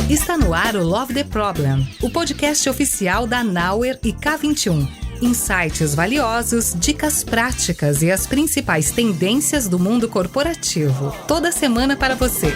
Está no ar o Love the Problem, o podcast oficial da Nauer e K21. Insights valiosos, dicas práticas e as principais tendências do mundo corporativo. Toda semana para você.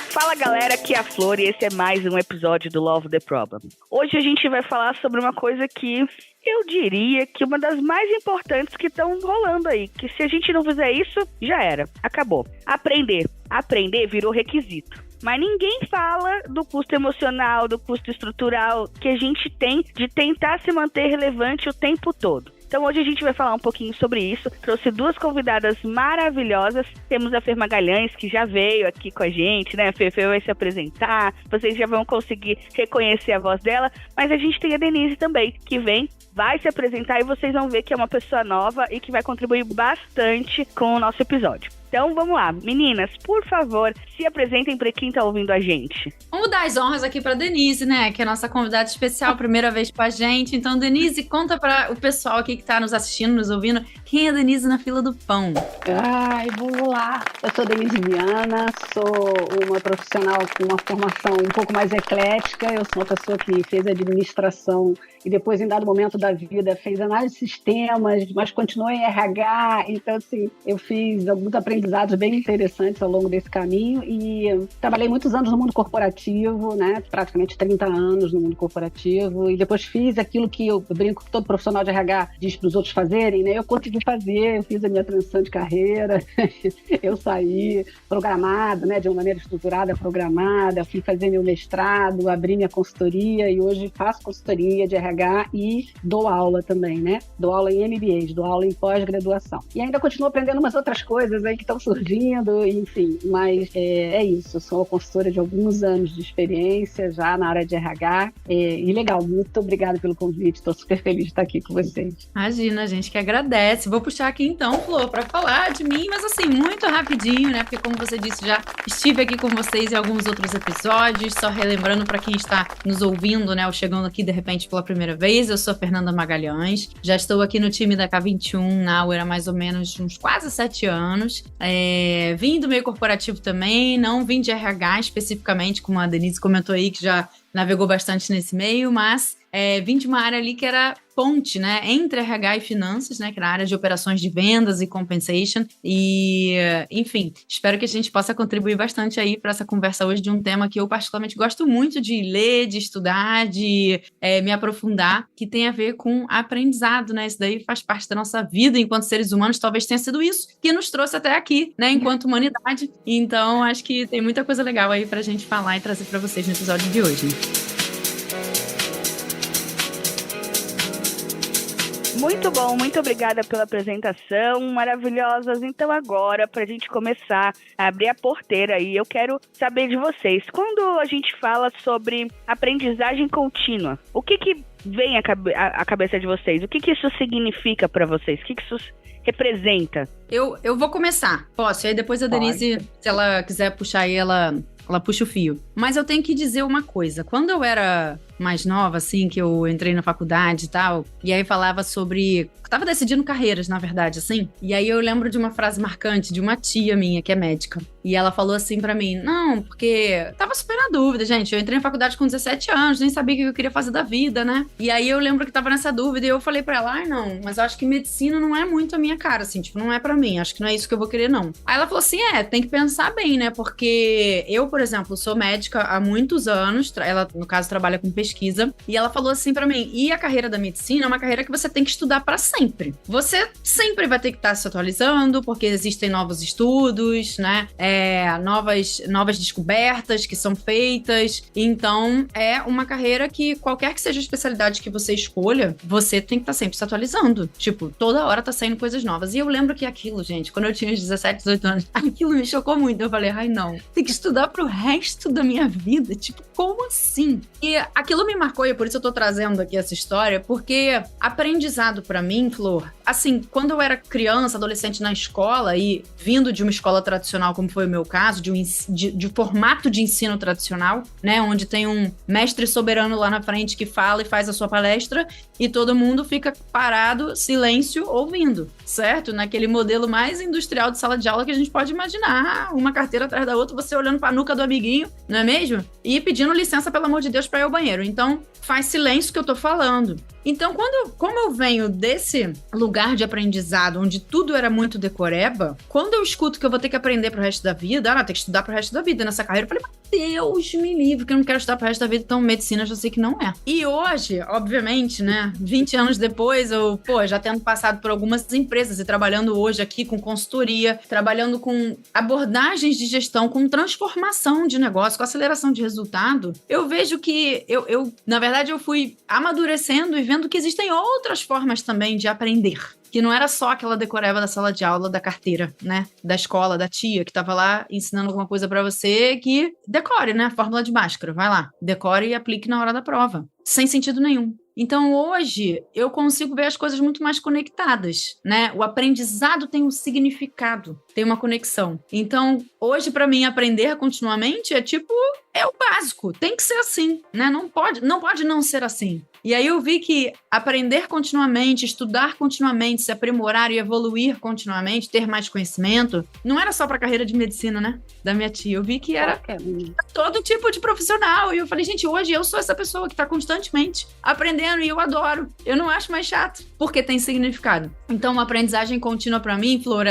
Fala galera, aqui é a Flor e esse é mais um episódio do Love the Problem. Hoje a gente vai falar sobre uma coisa que eu diria que uma das mais importantes que estão rolando aí, que se a gente não fizer isso, já era, acabou. Aprender. Aprender virou requisito. Mas ninguém fala do custo emocional, do custo estrutural que a gente tem de tentar se manter relevante o tempo todo. Então hoje a gente vai falar um pouquinho sobre isso. Trouxe duas convidadas maravilhosas. Temos a Fer Magalhães, que já veio aqui com a gente, né? A Fer vai se apresentar, vocês já vão conseguir reconhecer a voz dela. Mas a gente tem a Denise também, que vai se apresentar e vocês vão ver que é uma pessoa nova e que vai contribuir bastante com o nosso episódio. Então vamos lá, meninas, por favor, se apresentem para quem tá ouvindo a gente. Vamos dar as honras aqui para Denise, né, que é a nossa convidada especial, primeira vez com a gente. Então, Denise, conta para o pessoal aqui que tá nos assistindo, nos ouvindo, quem é a Denise na fila do pão? Vamos lá. Eu sou Denise Viana, sou uma profissional com uma formação um pouco mais eclética. Eu sou uma pessoa que fez administração e depois, em dado momento da vida, fez análise de sistemas, mas continuou em RH. Então, assim, eu fiz alguns aprendizados bem interessantes ao longo desse caminho e trabalhei muitos anos no mundo corporativo, né? Praticamente 30 anos no mundo corporativo, e depois fiz aquilo que eu brinco que todo profissional de RH diz para os outros fazerem, né? Eu consegui fazer, eu fiz a minha transição de carreira, eu saí programada, né? De uma maneira estruturada, programada, fui fazer meu mestrado, abri minha consultoria e hoje faço consultoria de RH e dou aula também, né? Dou aula em MBAs, dou aula em pós-graduação. E ainda continuo aprendendo umas outras coisas aí que estão surgindo, enfim, mas é isso, eu sou uma consultora de alguns anos de experiência já na área de RH, e legal, muito obrigada pelo convite, estou super feliz de estar aqui com vocês. Imagina, a gente que agradece. Vou puxar aqui então, Flor, para falar de mim, mas assim, muito rapidinho, né, porque como você disse, já estive aqui com vocês em alguns outros episódios, só relembrando para quem está nos ouvindo, né, ou chegando aqui de repente pela primeira vez, eu sou a Fernanda Magalhães, já estou aqui no time da K21 Nauer há mais ou menos uns quase 7 anos, vim do meio corporativo também, não vim de RH especificamente, como a Denise comentou aí, que já navegou bastante nesse meio, mas vim de uma área ali que era ponte, né, entre RH e finanças, né, que era a área de operações de vendas e compensation, e, enfim, espero que a gente possa contribuir bastante aí para essa conversa hoje de um tema que eu particularmente gosto muito de ler, de estudar, de me aprofundar, que tem a ver com aprendizado, né, isso daí faz parte da nossa vida enquanto seres humanos, talvez tenha sido isso que nos trouxe até aqui, né, enquanto humanidade, então acho que tem muita coisa legal aí pra gente falar e trazer para vocês no episódio de hoje. Muito bom, muito obrigada pela apresentação, maravilhosas. Então agora, para a gente começar a abrir a porteira aí, eu quero saber de vocês. Quando a gente fala sobre aprendizagem contínua, o que vem à cabeça de vocês? O que isso significa para vocês? O que isso representa? Eu vou começar, posso? E aí depois a Denise, se ela quiser puxar aí, ela puxa o fio. Mas eu tenho que dizer uma coisa. Quando eu era mais nova, assim, que eu entrei na faculdade e tal, e aí falava sobre... Tava decidindo carreiras, na verdade, assim. E aí eu lembro de uma frase marcante de uma tia minha, que é médica. E ela falou assim pra mim, não, porque tava super na dúvida, gente. Eu entrei na faculdade com 17 anos, nem sabia o que eu queria fazer da vida, né? E aí eu lembro que tava nessa dúvida e eu falei pra ela, não, mas eu acho que medicina não é muito a minha cara, assim, tipo, não é pra mim, acho que não é isso que eu vou querer, não. Aí ela falou assim, tem que pensar bem, né? Porque eu, por exemplo, sou médica há muitos anos, ela, no caso, trabalha com pesquisa, e ela falou assim pra mim, e a carreira da medicina é uma carreira que você tem que estudar pra sempre. Você sempre vai ter que estar se atualizando, porque existem novos estudos, né? Novas descobertas que são feitas. Então, é uma carreira que, qualquer que seja a especialidade que você escolha, você tem que estar sempre se atualizando. Tipo, toda hora tá saindo coisas novas. E eu lembro que aquilo, gente, quando eu tinha uns 17, 18 anos, aquilo me chocou muito. Eu falei, não, tem que estudar pro resto da minha vida? Tipo, como assim? E aquilo aquilo me marcou e por isso eu tô trazendo aqui essa história, porque aprendizado pra mim, Flor, assim, quando eu era criança, adolescente na escola e vindo de uma escola tradicional, como foi o meu caso, de formato de ensino tradicional, né, onde tem um mestre soberano lá na frente que fala e faz a sua palestra e todo mundo fica parado, silêncio, ouvindo, certo? Naquele modelo mais industrial de sala de aula que a gente pode imaginar, uma carteira atrás da outra, você olhando pra nuca do amiguinho, não é mesmo? E pedindo licença, pelo amor de Deus, pra ir ao banheiro. Então, faz silêncio que eu tô falando. Então, como eu venho desse lugar de aprendizado, onde tudo era muito decoreba, quando eu escuto que eu vou ter que aprender pro resto da vida, tem que estudar pro resto da vida nessa carreira, eu falei, Deus me livre, que eu não quero estudar pro resto da vida, então medicina eu já sei que não é. E hoje, obviamente, né, 20 anos depois, eu, já tendo passado por algumas empresas e trabalhando hoje aqui com consultoria, trabalhando com abordagens de gestão, com transformação de negócio, com aceleração de resultado, eu vejo que na verdade, eu fui amadurecendo e vendo que existem outras formas também de aprender. Que não era só aquela decoreba da sala de aula, da carteira, né? Da escola, da tia, que tava lá ensinando alguma coisa pra você que decore, né? Fórmula de Bhaskara, vai lá. Decore e aplique na hora da prova. Sem sentido nenhum. Então, hoje, eu consigo ver as coisas muito mais conectadas, né? O aprendizado tem um significado, tem uma conexão. Então, hoje, para mim, aprender continuamente é o básico. Tem que ser assim, né? Não pode não ser assim. E aí eu vi que aprender continuamente, estudar continuamente, se aprimorar e evoluir continuamente, ter mais conhecimento, não era só para a carreira de medicina, né? Da minha tia. Eu vi que era todo tipo de profissional. E eu falei, gente, hoje eu sou essa pessoa que está constantemente aprendendo e eu adoro. Eu não acho mais chato, porque tem significado. Então, uma aprendizagem contínua para mim, Flor,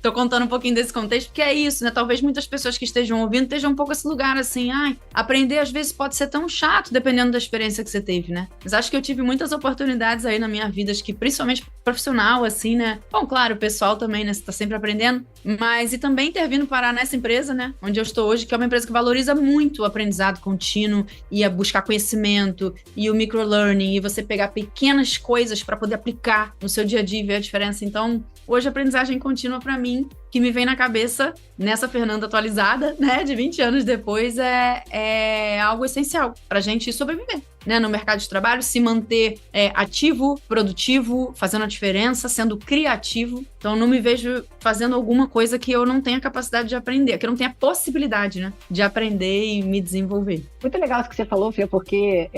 tô contando um pouquinho desse contexto, porque é isso, né? Talvez muitas pessoas que estejam ouvindo estejam um pouco esse lugar assim, aprender às vezes pode ser tão chato, dependendo da experiência que você teve, né? Mas acho que eu tive muitas oportunidades aí na minha vida, acho que principalmente profissional, assim, né? Bom, claro, o pessoal também, né? Você tá sempre aprendendo. Mas e também ter vindo parar nessa empresa, né? Onde eu estou hoje, que é uma empresa que valoriza muito o aprendizado contínuo e a buscar conhecimento e o microlearning e você pegar pequenas coisas para poder aplicar no seu dia a dia e ver a diferença. Então, hoje a aprendizagem contínua para mim, que me vem na cabeça nessa Fernanda atualizada, né, de 20 anos depois, é algo essencial pra gente sobreviver, né, no mercado de trabalho, se manter ativo, produtivo, fazendo a diferença, sendo criativo. Então, não me vejo fazendo alguma coisa que eu não tenha capacidade de aprender, que eu não tenha possibilidade, né, de aprender e me desenvolver. Muito legal isso que você falou, Fê, porque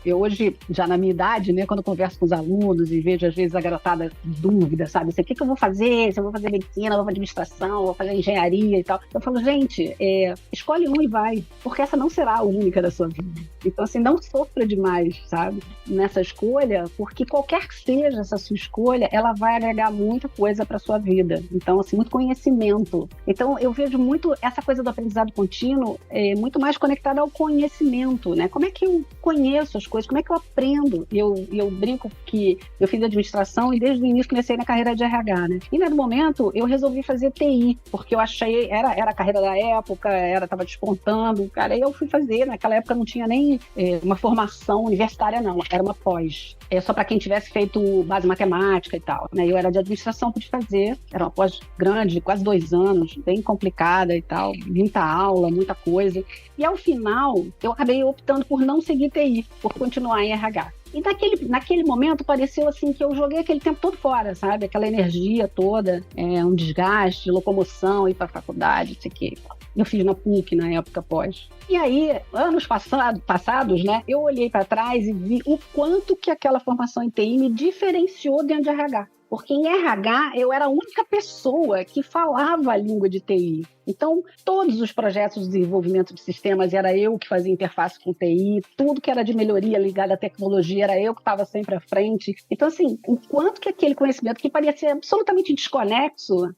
eu hoje, já na minha idade, né, quando eu converso com os alunos e vejo, às vezes, a garotada dúvida, sabe? O que eu vou fazer? Se eu vou fazer medicina, vou fazer administração, vou fazer engenharia e tal. Eu falo, gente, escolhe um e vai, porque essa não será a única da sua vida. Então, assim, não sofra demais, sabe? Nessa escolha, porque qualquer que seja essa sua escolha, ela vai agregar muita coisa para sua vida. Então, assim, muito conhecimento. Então, eu vejo muito essa coisa do aprendizado contínuo muito mais conectada ao conhecimento, né? Como é que eu conheço as coisas? Como é que eu aprendo? Eu brinco que eu fiz administração e desde o início comecei na carreira de RH, né? E, no momento, eu resolvi fazer TI, porque eu achei, era a carreira da época, tava despontando, cara, aí eu fui fazer, naquela época não tinha nem uma formação universitária, não, era uma pós, só para quem tivesse feito base matemática e tal, né, eu era de administração, pude fazer, era uma pós grande, quase 2 anos, bem complicada e tal, muita aula, muita coisa, e ao final, eu acabei optando por não seguir TI, por continuar em RH. E naquele momento pareceu assim que eu joguei aquele tempo todo fora, sabe? Aquela energia toda, um desgaste, locomoção, ir para a faculdade, não sei o quê. Eu fiz na PUC na época pós. E aí, anos passados, né, eu olhei para trás e vi o quanto que aquela formação em TI me diferenciou dentro de RH. Porque em RH eu era a única pessoa que falava a língua de TI. Então, todos os projetos de desenvolvimento de sistemas era eu que fazia interface com TI, tudo que era de melhoria ligada à tecnologia era eu que estava sempre à frente. Então, assim, o quanto que aquele conhecimento que parecia absolutamente desconexo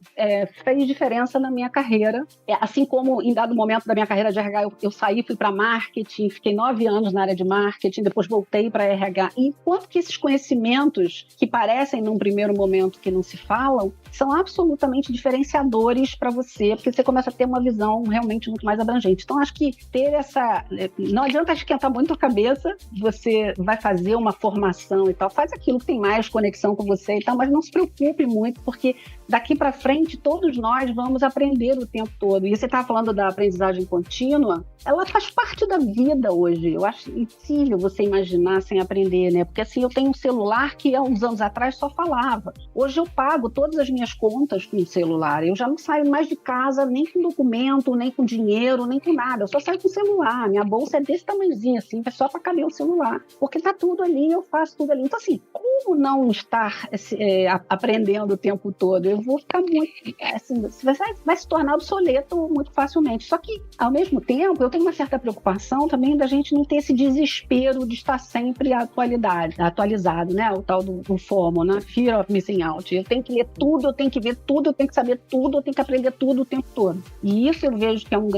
fez diferença na minha carreira. Assim como em dado momento da minha carreira de RH eu saí, fui para marketing, fiquei 9 anos na área de marketing, depois voltei para RH. E quanto que esses conhecimentos que parecem num primeiro momento que não se falam, são absolutamente diferenciadores para você, porque você começa começa a ter uma visão realmente muito mais abrangente. Então, acho que ter essa... Não adianta esquentar muito a cabeça, você vai fazer uma formação e tal, faz aquilo que tem mais conexão com você e tal, mas não se preocupe muito, porque daqui para frente todos nós vamos aprender o tempo todo. E você estava falando da aprendizagem contínua, ela faz parte da vida hoje. Eu acho impossível você imaginar sem aprender, né? Porque assim, eu tenho um celular que há uns anos atrás só falava. Hoje eu pago todas as minhas contas com o celular. Eu já não saio mais de casa nem com documento, nem com dinheiro, nem com nada. Eu só saio com o celular. Minha bolsa é desse tamanhozinho assim, é só para caber o celular. Porque tá tudo ali, eu faço tudo ali. Então assim, como não estar aprendendo o tempo todo? Eu vou ficar muito... Assim, vai se tornar obsoleto muito facilmente. Só que, ao mesmo tempo, eu tenho uma certa preocupação também da gente não ter esse desespero de estar sempre atualizado, né? O tal do FOMO, né? Fear of Missing Out. Eu tenho que ler tudo, eu tenho que ver tudo, eu tenho que saber tudo, eu tenho que aprender tudo o tempo todo. E isso eu vejo que é uma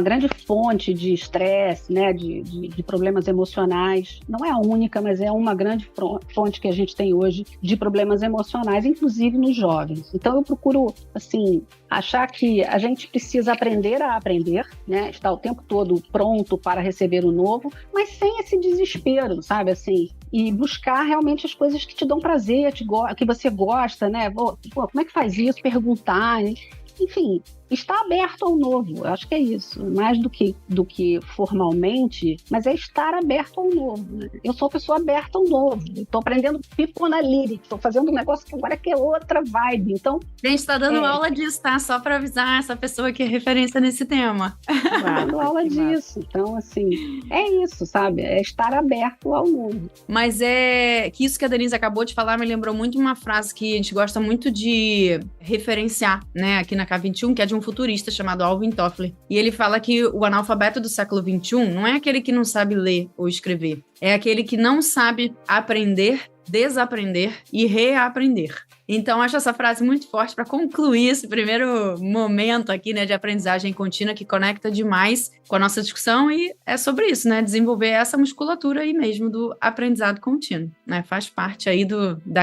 grande fonte de estresse, né? De problemas emocionais. Não é a única, mas é uma grande fonte que a gente tem hoje de problemas emocionais, inclusive nos jovens. Então eu procuro, assim, achar que a gente precisa aprender a aprender, né? Estar o tempo todo pronto para receber o novo, mas sem esse desespero, sabe, assim, e buscar realmente as coisas que te dão prazer, que você gosta, né? Pô, como é que faz isso? Perguntar, né? Enfim, estar aberto ao novo, eu acho que é isso, mais do que formalmente, mas é estar aberto ao novo, né? Eu sou uma pessoa aberta ao novo, estou aprendendo Piponalytics, estou fazendo um negócio que agora que é outra vibe, então... A gente está dando aula disso, tá? Só para avisar essa pessoa que é referência nesse tema. Dando aula disso, então assim, é isso, sabe? É estar aberto ao novo. Mas é que isso que a Denise acabou de falar me lembrou muito uma frase que a gente gosta muito de referenciar, né, aqui na K21, que é de um futurista chamado Alvin Toffler. E ele fala que o analfabeto do século XXI não é aquele que não sabe ler ou escrever, é aquele que não sabe aprender, desaprender e reaprender. Então, acho essa frase muito forte para concluir esse primeiro momento aqui, né, de aprendizagem contínua que conecta demais com a nossa discussão e é sobre isso, né, desenvolver essa musculatura aí mesmo do aprendizado contínuo, né, faz parte aí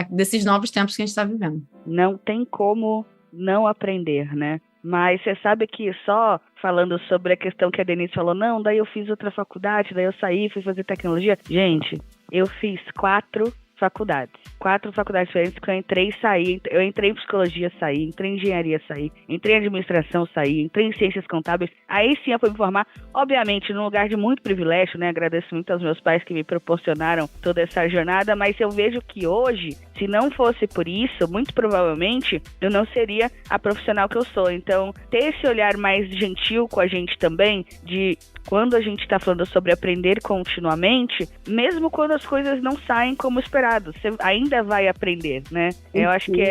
desses novos tempos que a gente está vivendo. Não tem como não aprender, né? Mas você sabe que só falando sobre a questão que a Denise falou, não, daí eu fiz outra faculdade, daí eu saí, fui fazer tecnologia. Gente, eu fiz 4 faculdades diferentes, que eu entrei e saí. Eu entrei em psicologia, saí, entrei em engenharia, saí, entrei em administração, saí, entrei em ciências contábeis. Aí sim eu fui me formar, obviamente, num lugar de muito privilégio, né? Agradeço muito aos meus pais que me proporcionaram toda essa jornada, mas eu vejo que hoje, se não fosse por isso, muito provavelmente, eu não seria a profissional que eu sou. Então, ter esse olhar mais gentil com a gente também, de quando a gente está falando sobre aprender continuamente, mesmo quando as coisas não saem como esperado, você ainda vai aprender, né? Eu acho que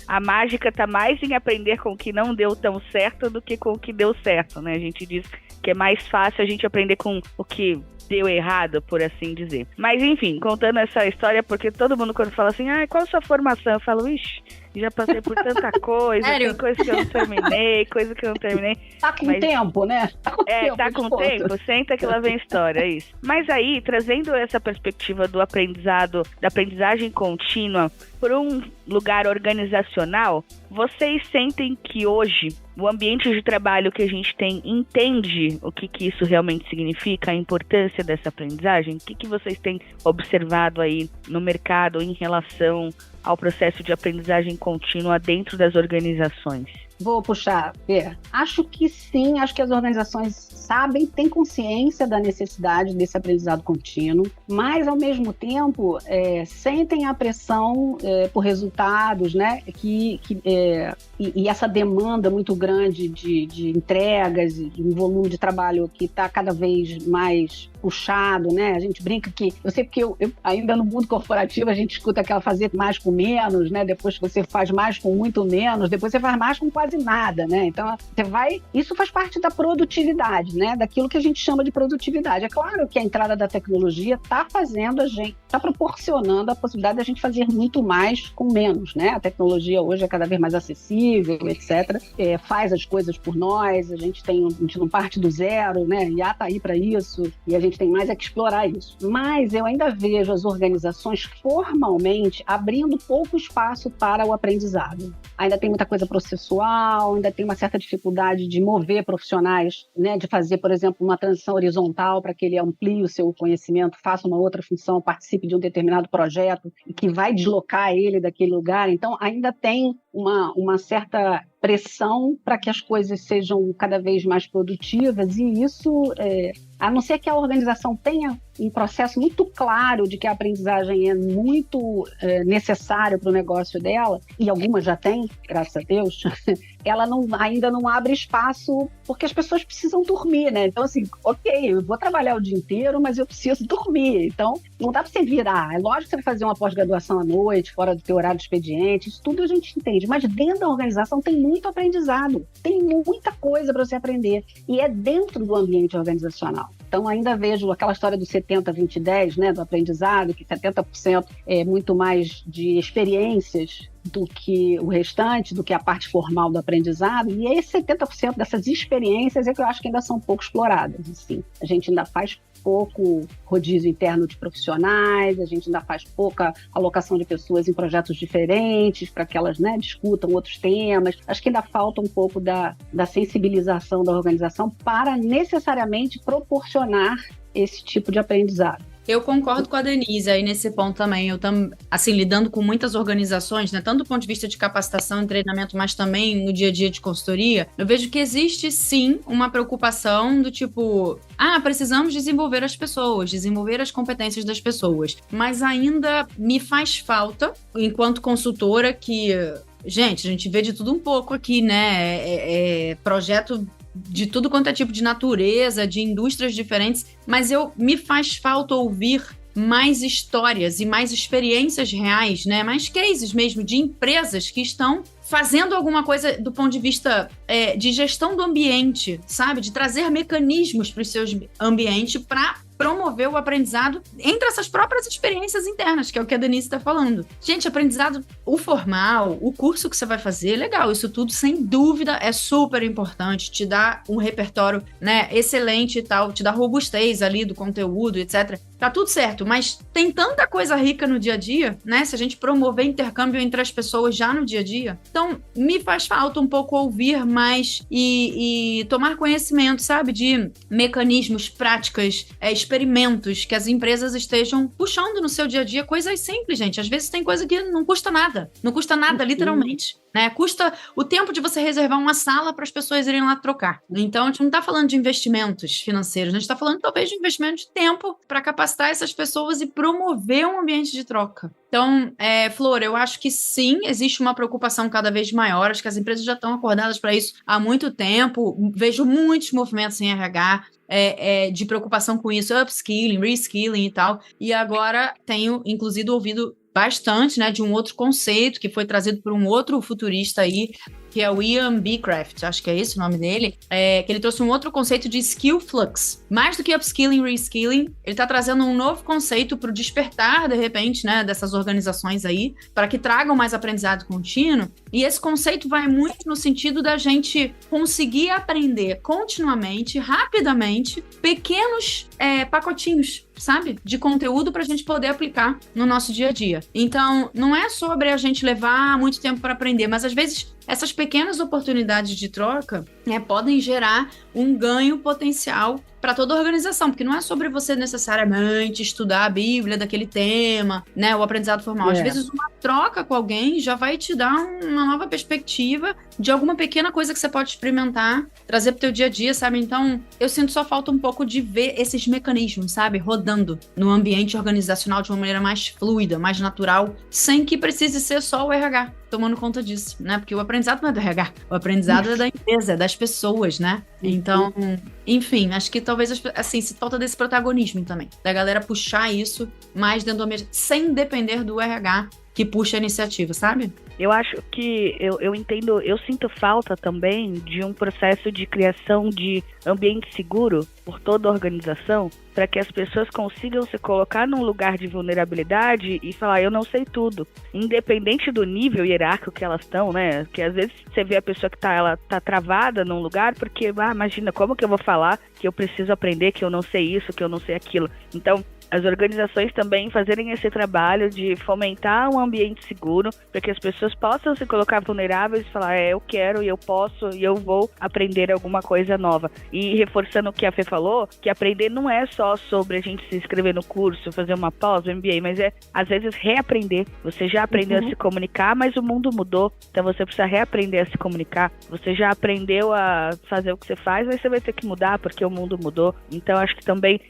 a mágica tá mais em aprender com o que não deu tão certo do que com o que deu certo, né? A gente diz que é mais fácil a gente aprender com o que deu errado, por assim dizer. Mas enfim, contando essa história, porque todo mundo quando fala assim, qual a sua formação? Eu falo, ixi, já passei por tanta coisa, tem coisa que eu não terminei, coisa que eu não terminei. Tá com tempo, né? Tá com tempo, senta que lá vem história, é isso. Mas aí, trazendo essa perspectiva do aprendizado, da aprendizagem contínua, por um lugar organizacional, vocês sentem que hoje o ambiente de trabalho que a gente tem entende o que isso realmente significa, a importância dessa aprendizagem? O que vocês têm observado aí no mercado em relação ao processo de aprendizagem contínua dentro das organizações? Vou puxar, Fê. Acho que sim, acho que as organizações sabem, têm consciência da necessidade desse aprendizado contínuo, mas, ao mesmo tempo, sentem a pressão por resultados, né? E essa demanda muito grande de entregas, de um volume de trabalho que está cada vez mais puxado, né? A gente brinca que... Eu sei porque eu ainda no mundo corporativo a gente escuta aquela fazer mais com menos, né? Depois que você faz mais com muito menos, depois você faz mais com quase nada, né? Então, isso faz parte da produtividade, né? Daquilo que a gente chama de produtividade. É claro que a entrada da tecnologia está proporcionando a possibilidade da gente fazer muito mais com menos, né? A tecnologia hoje é cada vez mais acessível, etc. Faz as coisas por nós, a gente não parte do zero, né? IA está aí para isso, e a gente tem mais que explorar isso. Mas eu ainda vejo as organizações formalmente abrindo pouco espaço para o aprendizado. Ainda tem muita coisa processual, pessoal, ainda tem uma certa dificuldade de mover profissionais, né, de fazer, por exemplo, uma transição horizontal para que ele amplie o seu conhecimento, faça uma outra função, participe de um determinado projeto e que vai deslocar ele daquele lugar. Então, ainda tem uma certa pressão para que as coisas sejam cada vez mais produtivas, e isso, a não ser que a organização tenha um processo muito claro de que a aprendizagem é muito necessária para o negócio dela, e algumas já têm, graças a Deus, ela ainda não abre espaço, porque as pessoas precisam dormir, né? Então, assim, ok, eu vou trabalhar o dia inteiro, mas eu preciso dormir. Então, não dá para você virar. É lógico que você vai fazer uma pós-graduação à noite, fora do teu horário de expediente, isso tudo a gente entende. Mas dentro da organização tem muito aprendizado, tem muita coisa para você aprender. E é dentro do ambiente organizacional. Então, ainda vejo aquela história do 70-20-10, né, do aprendizado, que 70% é muito mais de experiências do que o restante, do que a parte formal do aprendizado, e esse 70% dessas experiências é que eu acho que ainda são pouco exploradas. Assim. A gente ainda faz pouco rodízio interno de profissionais, a gente ainda faz pouca alocação de pessoas em projetos diferentes para que elas, né, discutam outros temas. Acho que ainda falta um pouco da sensibilização da organização para necessariamente proporcionar esse tipo de aprendizado. Eu concordo com a Denise aí nesse ponto também. Eu assim, lidando com muitas organizações, né, tanto do ponto de vista de capacitação e treinamento, mas também no dia a dia de consultoria, eu vejo que existe sim uma preocupação do tipo, precisamos desenvolver as pessoas, desenvolver as competências das pessoas. Mas ainda me faz falta, enquanto consultora, que, gente, a gente vê de tudo um pouco aqui, né? Projeto de tudo quanto é tipo de natureza, de indústrias diferentes, mas me faz falta ouvir mais histórias e mais experiências reais, né? Mais cases mesmo de empresas que estão fazendo alguma coisa do ponto de vista de gestão do ambiente, sabe? De trazer mecanismos para os seus ambientes para promover o aprendizado entre essas próprias experiências internas, que é o que a Denise está falando. Gente, aprendizado, o formal, o curso que você vai fazer, legal, isso tudo, sem dúvida, é super importante, te dá um repertório, né, excelente e tal, te dá robustez ali do conteúdo, etc. Tá tudo certo, mas tem tanta coisa rica no dia a dia, né, se a gente promover intercâmbio entre as pessoas já no dia a dia. Então, me faz falta um pouco ouvir mais e tomar conhecimento, sabe, de mecanismos, práticas, experimentos que as empresas estejam puxando no seu dia a dia, coisas simples, gente. Às vezes tem coisa que não custa nada. Não custa nada, literalmente. Né? Custa o tempo de você reservar uma sala para as pessoas irem lá trocar. Então, a gente não está falando de investimentos financeiros, a gente está falando talvez de investimento de tempo para capacitar essas pessoas e promover um ambiente de troca. Então, Flor, eu acho que sim, existe uma preocupação cada vez maior, acho que as empresas já estão acordadas para isso há muito tempo, vejo muitos movimentos em RH, de preocupação com isso, upskilling, reskilling e tal, e agora tenho, inclusive, ouvido bastante, né, de um outro conceito que foi trazido por um outro futurista aí, que é o Ian Beecraft, acho que é esse o nome dele, que ele trouxe um outro conceito de skill flux. Mais do que upskilling, reskilling, ele está trazendo um novo conceito para o despertar, de repente, né, dessas organizações aí, para que tragam mais aprendizado contínuo. E esse conceito vai muito no sentido da gente conseguir aprender continuamente, rapidamente, pequenos pacotinhos, sabe? De conteúdo para a gente poder aplicar no nosso dia a dia. Então, não é sobre a gente levar muito tempo para aprender, mas às vezes essas pequenas oportunidades de troca podem gerar um ganho potencial para toda a organização, porque não é sobre você necessariamente estudar a Bíblia daquele tema, né, o aprendizado formal. Às vezes uma troca com alguém já vai te dar uma nova perspectiva de alguma pequena coisa que você pode experimentar, trazer para o teu dia a dia, sabe? Então, eu sinto só falta um pouco de ver esses mecanismos, sabe, rodando no ambiente organizacional de uma maneira mais fluida, mais natural, sem que precise ser só o RH tomando conta disso, né? Porque o aprendizado não é do RH, o aprendizado é da empresa, é das pessoas, né? Então, enfim, acho que talvez, assim, se falta desse protagonismo também, da galera puxar isso mais dentro do ambiente, sem depender do RH que puxa a iniciativa, sabe? Eu acho que, eu entendo, eu sinto falta também de um processo de criação de ambiente seguro por toda a organização, para que as pessoas consigam se colocar num lugar de vulnerabilidade e falar, eu não sei tudo, independente do nível hierárquico que elas estão, né? Que às vezes você vê a pessoa que ela tá travada num lugar, porque, imagina, como que eu vou falar que eu preciso aprender, que eu não sei isso, que eu não sei aquilo. Então, as organizações também fazerem esse trabalho de fomentar um ambiente seguro para que as pessoas possam se colocar vulneráveis e falar, eu quero e eu posso e eu vou aprender alguma coisa nova. E reforçando o que a Fê falou, que aprender não é só sobre a gente se inscrever no curso, fazer uma pós, um MBA, mas é, às vezes, reaprender. Você já aprendeu a se comunicar, mas o mundo mudou, então você precisa reaprender a se comunicar. Você já aprendeu a fazer o que você faz, mas você vai ter que mudar porque o mundo mudou. Então, acho que também,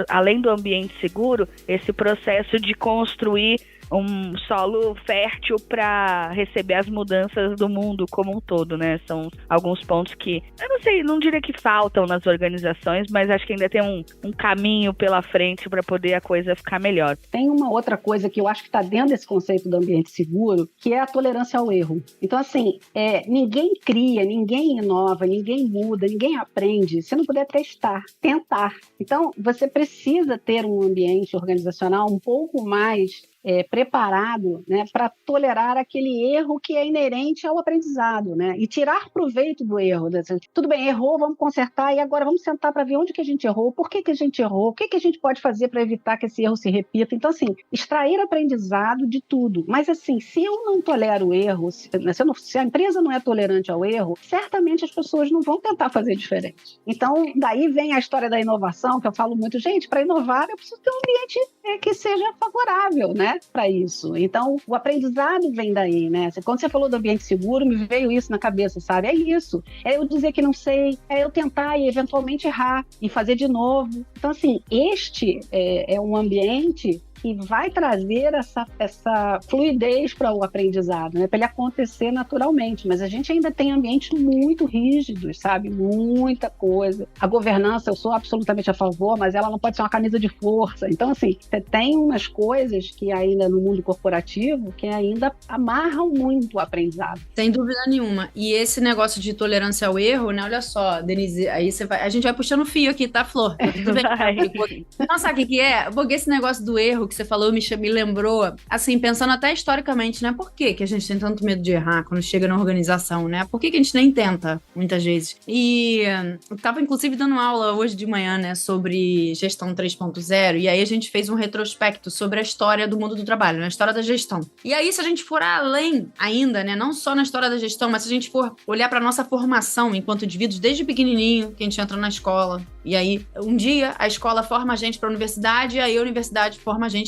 além do ambiente seguro, esse processo de construir um solo fértil para receber as mudanças do mundo como um todo, né? São alguns pontos que, eu não sei, não diria que faltam nas organizações, mas acho que ainda tem um caminho pela frente para poder a coisa ficar melhor. Tem uma outra coisa que eu acho que está dentro desse conceito do ambiente seguro, que é a tolerância ao erro. Então, assim, ninguém cria, ninguém inova, ninguém muda, ninguém aprende se não puder testar, tentar. Então, você precisa ter um ambiente organizacional um pouco mais preparado, né, para tolerar aquele erro que é inerente ao aprendizado, né, e tirar proveito do erro. Né? Tudo bem, errou, vamos consertar e agora vamos sentar para ver onde que a gente errou, por que que a gente errou, o que que a gente pode fazer para evitar que esse erro se repita. Então, assim, extrair aprendizado de tudo. Mas, assim, se eu não tolero o erro, se a empresa não é tolerante ao erro, certamente as pessoas não vão tentar fazer diferente. Então, daí vem a história da inovação, que eu falo muito, gente, para inovar eu preciso ter um ambiente que seja favorável, né, para isso. Então, o aprendizado vem daí, né? Quando você falou do ambiente seguro, me veio isso na cabeça, sabe? É isso. É eu dizer que não sei, é eu tentar e eventualmente errar e fazer de novo. Então, assim, este é um ambiente que vai trazer essa fluidez para o aprendizado, né? Para ele acontecer naturalmente. Mas a gente ainda tem ambientes muito rígidos, sabe? Muita coisa. A governança, eu sou absolutamente a favor, mas ela não pode ser uma camisa de força. Então, assim, você tem umas coisas que ainda no mundo corporativo que ainda amarram muito o aprendizado. Sem dúvida nenhuma. E esse negócio de tolerância ao erro, né? Olha só, Denise, aí a gente vai puxando fio aqui, tá, Flor? Tudo bem. Não, sabe o que é? Porque esse negócio do erro que você falou me lembrou, assim, pensando até historicamente, né? Por que a gente tem tanto medo de errar quando chega na organização, né? Por que a gente nem tenta, muitas vezes? E eu tava, inclusive, dando aula hoje de manhã, né? Sobre gestão 3.0, e aí a gente fez um retrospecto sobre a história do mundo do trabalho, né? A história da gestão. E aí, se a gente for além ainda, né? Não só na história da gestão, mas se a gente for olhar pra nossa formação enquanto indivíduos, desde pequenininho, que a gente entra na escola, e aí, um dia, a escola forma a gente pra universidade, e aí a universidade forma a gente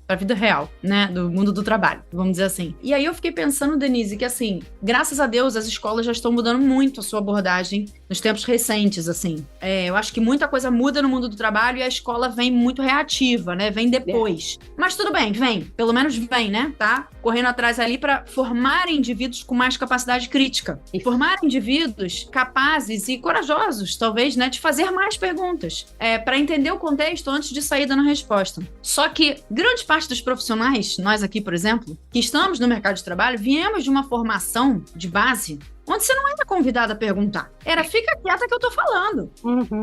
pra vida real, né? Do mundo do trabalho, vamos dizer assim. E aí eu fiquei pensando, Denise, que assim, graças a Deus, as escolas já estão mudando muito a sua abordagem nos tempos recentes, assim. Eu acho que muita coisa muda no mundo do trabalho e a escola vem muito reativa, né? Vem depois. Mas tudo bem, vem. Pelo menos vem, né? Tá? Correndo atrás ali pra formar indivíduos com mais capacidade crítica. E formar indivíduos capazes e corajosos, talvez, né? De fazer mais perguntas. Pra entender o contexto antes de sair dando resposta. Só que grande parte dos profissionais, nós aqui, por exemplo, que estamos no mercado de trabalho, viemos de uma formação de base onde você não era convidado a perguntar. Era, fica quieta que eu tô falando.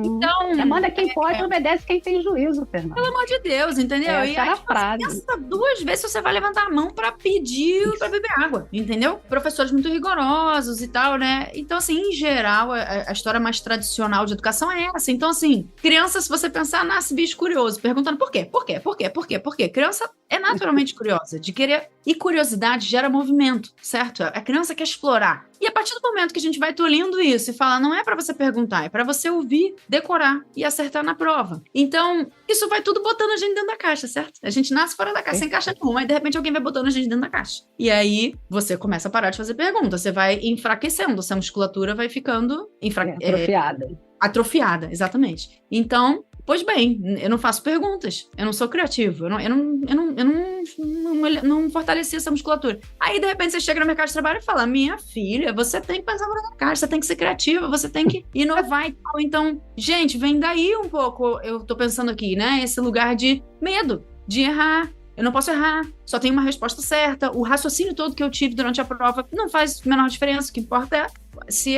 Então... manda quem pode, obedece quem tem juízo, Fernanda. Pelo amor de Deus, entendeu? Essa era a frase. Pensa 2 vezes se você vai levantar a mão pra pedir, pra beber água, entendeu? Professores muito rigorosos e tal, né? Então, assim, em geral, a história mais tradicional de educação é essa. Então, assim, criança, se você pensar, nasce bicho curioso, perguntando por quê? Por quê? Por quê? Por quê? Por quê? Criança é naturalmente curiosa, de querer... E curiosidade gera movimento, certo? A criança quer explorar. E a partir do momento que a gente vai tolindo isso e falar, não é pra você perguntar, é pra você ouvir, decorar e acertar na prova. Então, isso vai tudo botando a gente dentro da caixa, certo? A gente nasce fora da caixa, sem caixa nenhuma, e de repente alguém vai botando a gente dentro da caixa. E aí, você começa a parar de fazer perguntas, você vai enfraquecendo, a musculatura vai ficando... Atrofiada, exatamente. Então... Pois bem, eu não faço perguntas, eu não sou criativo, eu não fortaleci essa musculatura. Aí, de repente, você chega no mercado de trabalho e fala, minha filha, você tem que pensar fora da caixa, você tem que ser criativa, você tem que inovar e tal. Então, gente, vem daí um pouco, eu tô pensando aqui, né, esse lugar de medo, de errar. Eu não posso errar, só tem uma resposta certa. O raciocínio todo que eu tive durante a prova não faz a menor diferença. O que importa é se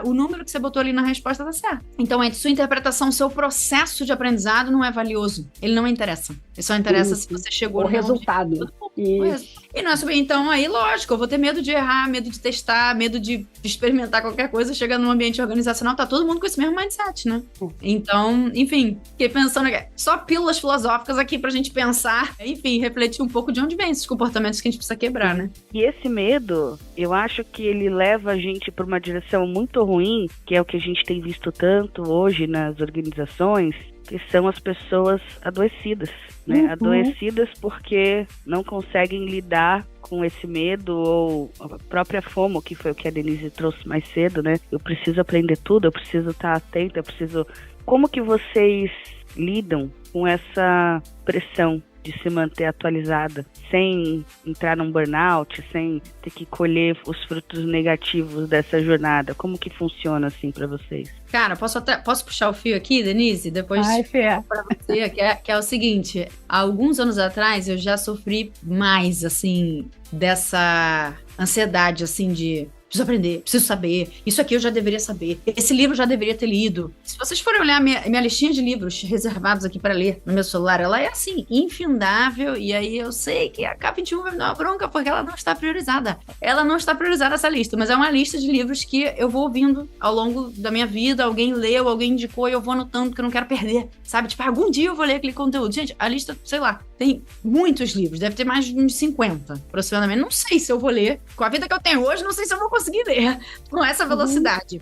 o número que você botou ali na resposta tá certo. Então, sua interpretação, seu processo de aprendizado não é valioso. Ele não interessa. Ele só interessa se você chegou no resultado. E não é sobre... Então, aí, lógico, eu vou ter medo de errar, medo de testar, medo de experimentar qualquer coisa, chega num ambiente organizacional, tá todo mundo com esse mesmo mindset, né? Então, enfim, fiquei pensando aqui, só pílulas filosóficas aqui pra gente pensar, enfim, refletir um pouco de onde vem esses comportamentos que a gente precisa quebrar, né? E esse medo, eu acho que ele leva a gente pra uma direção muito ruim, que é o que a gente tem visto tanto hoje nas organizações, que são as pessoas adoecidas, né? Adoecidas porque não conseguem lidar com esse medo, ou a própria FOMO, que foi o que a Denise trouxe mais cedo, né? Eu preciso aprender tudo, eu preciso estar atenta, eu preciso... Como que vocês lidam com essa pressão de se manter atualizada, sem entrar num burnout, sem ter que colher os frutos negativos dessa jornada? Como que funciona assim pra vocês? Cara, posso puxar o fio aqui, Denise? Depois pra você, que é o seguinte, há alguns anos atrás eu já sofri mais, assim, dessa ansiedade, assim, de preciso aprender, preciso saber, isso aqui eu já deveria saber, esse livro eu já deveria ter lido. Se vocês forem olhar minha listinha de livros reservados aqui para ler no meu celular, ela é assim, infindável, e aí eu sei que a K21 vai me dar uma bronca porque ela não está priorizada. Ela não está priorizada essa lista, mas é uma lista de livros que eu vou ouvindo ao longo da minha vida, alguém leu, alguém indicou e eu vou anotando porque eu não quero perder, sabe? Tipo, algum dia eu vou ler aquele conteúdo. Gente, a lista, sei lá, tem muitos livros, deve ter mais de uns 50, aproximadamente. Não sei se eu vou ler. Com a vida que eu tenho hoje, não sei se eu vou conseguir ler com essa velocidade.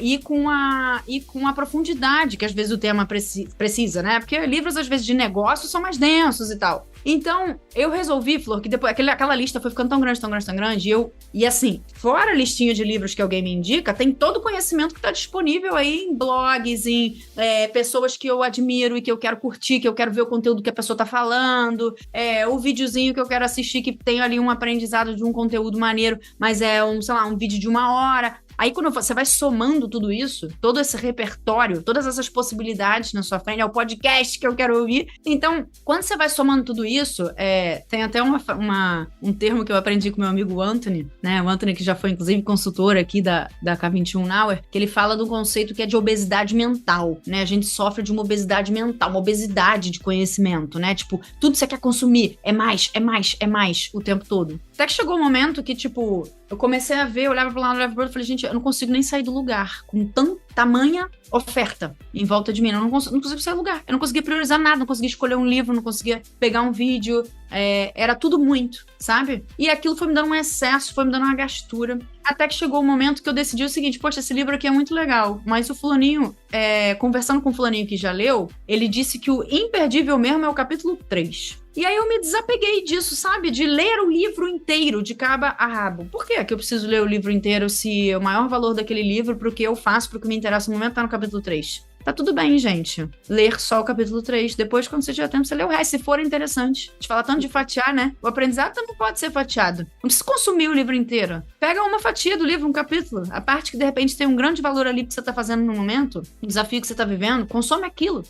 E com a profundidade que às vezes o tema precisa, né? Porque livros, às vezes, de negócio são mais densos e tal. Então, eu resolvi, Flor, que depois aquela lista foi ficando tão grande, tão grande, tão grande, e assim, fora a listinha de livros que alguém me indica, tem todo o conhecimento que está disponível aí em blogs, em pessoas que eu admiro e que eu quero curtir, que eu quero ver o conteúdo que a pessoa tá falando, o videozinho que eu quero assistir, que tem ali um aprendizado de um conteúdo maneiro, mas é um vídeo de 1 hora. Aí, quando você vai somando tudo isso, todo esse repertório, todas essas possibilidades na sua frente, é o podcast que eu quero ouvir. Então, quando você vai somando tudo isso, tem até um termo que eu aprendi com meu amigo Anthony, né? O Anthony, que já foi, inclusive, consultor aqui da K21 Nauer, que ele fala de um conceito que é de obesidade mental, né? A gente sofre de uma obesidade mental, uma obesidade de conhecimento, né? Tipo, tudo que você quer consumir é mais o tempo todo. Até que chegou um momento que, tipo, eu comecei a ver, eu olhava pra lá, olhava pro outro, falei, gente, eu não consigo nem sair do lugar com tamanha oferta em volta de mim. Eu não consigo sair do lugar. Eu não conseguia priorizar nada, não conseguia escolher um livro, não conseguia pegar um vídeo. Era tudo muito, sabe? E aquilo foi me dando um excesso, foi me dando uma gastura. Até que chegou o momento que eu decidi o seguinte, poxa, esse livro aqui é muito legal, mas o fulaninho, conversando com o fulaninho que já leu, ele disse que o imperdível mesmo é o capítulo 3. E aí eu me desapeguei disso, sabe? De ler o livro inteiro, de cabo a rabo. Por que eu preciso ler o livro inteiro se o maior valor daquele livro, pro que eu faço, pro que me interessa no momento, tá no capítulo 3? Tá tudo bem, gente. Ler só o capítulo 3. Depois, quando você tiver tempo, você lê o resto, se for interessante. A gente fala tanto de fatiar, né? O aprendizado também pode ser fatiado. Não precisa consumir o livro inteiro. Pega uma fatia do livro, um capítulo. A parte que, de repente, tem um grande valor ali que você tá fazendo no momento, o desafio que você tá vivendo, consome aquilo.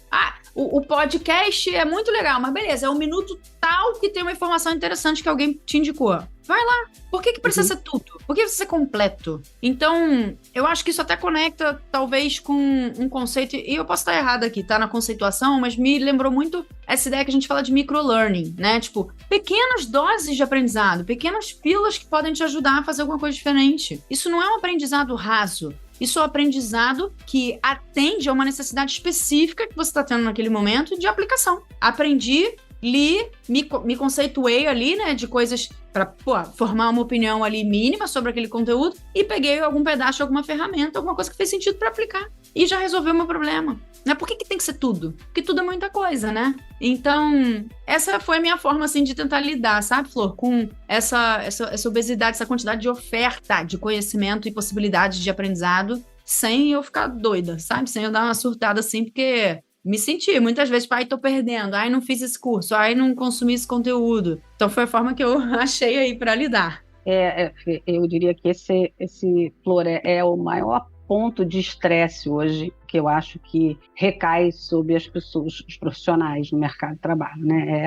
O podcast é muito legal, mas beleza, é um minuto tal que tem uma informação interessante que alguém te indicou. Vai lá. Por que precisa ser tudo? Por que precisa ser completo? Então, eu acho que isso até conecta, talvez, com um conceito, e eu posso estar errado aqui, tá? Na conceituação, mas me lembrou muito essa ideia que a gente fala de microlearning, né? Tipo, pequenas doses de aprendizado, pequenas pílulas que podem te ajudar a fazer alguma coisa diferente. Isso não é um aprendizado raso. Isso é um aprendizado que atende a uma necessidade específica que você está tendo naquele momento de aplicação. Aprendi, li, me conceituei ali, né, de coisas para formar uma opinião ali mínima sobre aquele conteúdo e peguei algum pedaço de alguma ferramenta, alguma coisa que fez sentido para aplicar e já resolveu o meu problema. Né? Por que tem que ser tudo? Porque tudo é muita coisa, né? Então, essa foi a minha forma, assim, de tentar lidar, sabe, Flor? Com essa obesidade, essa quantidade de oferta de conhecimento e possibilidades de aprendizado sem eu ficar doida, sabe? Sem eu dar uma surtada, assim, porque me senti muitas vezes, ai, tô perdendo, ai, não fiz esse curso, ai, não consumi esse conteúdo. Então, foi a forma que eu achei aí para lidar. Eu diria que esse Flor, é o maior ponto de estresse hoje que eu acho que recai sobre as pessoas, os profissionais no mercado de trabalho, né?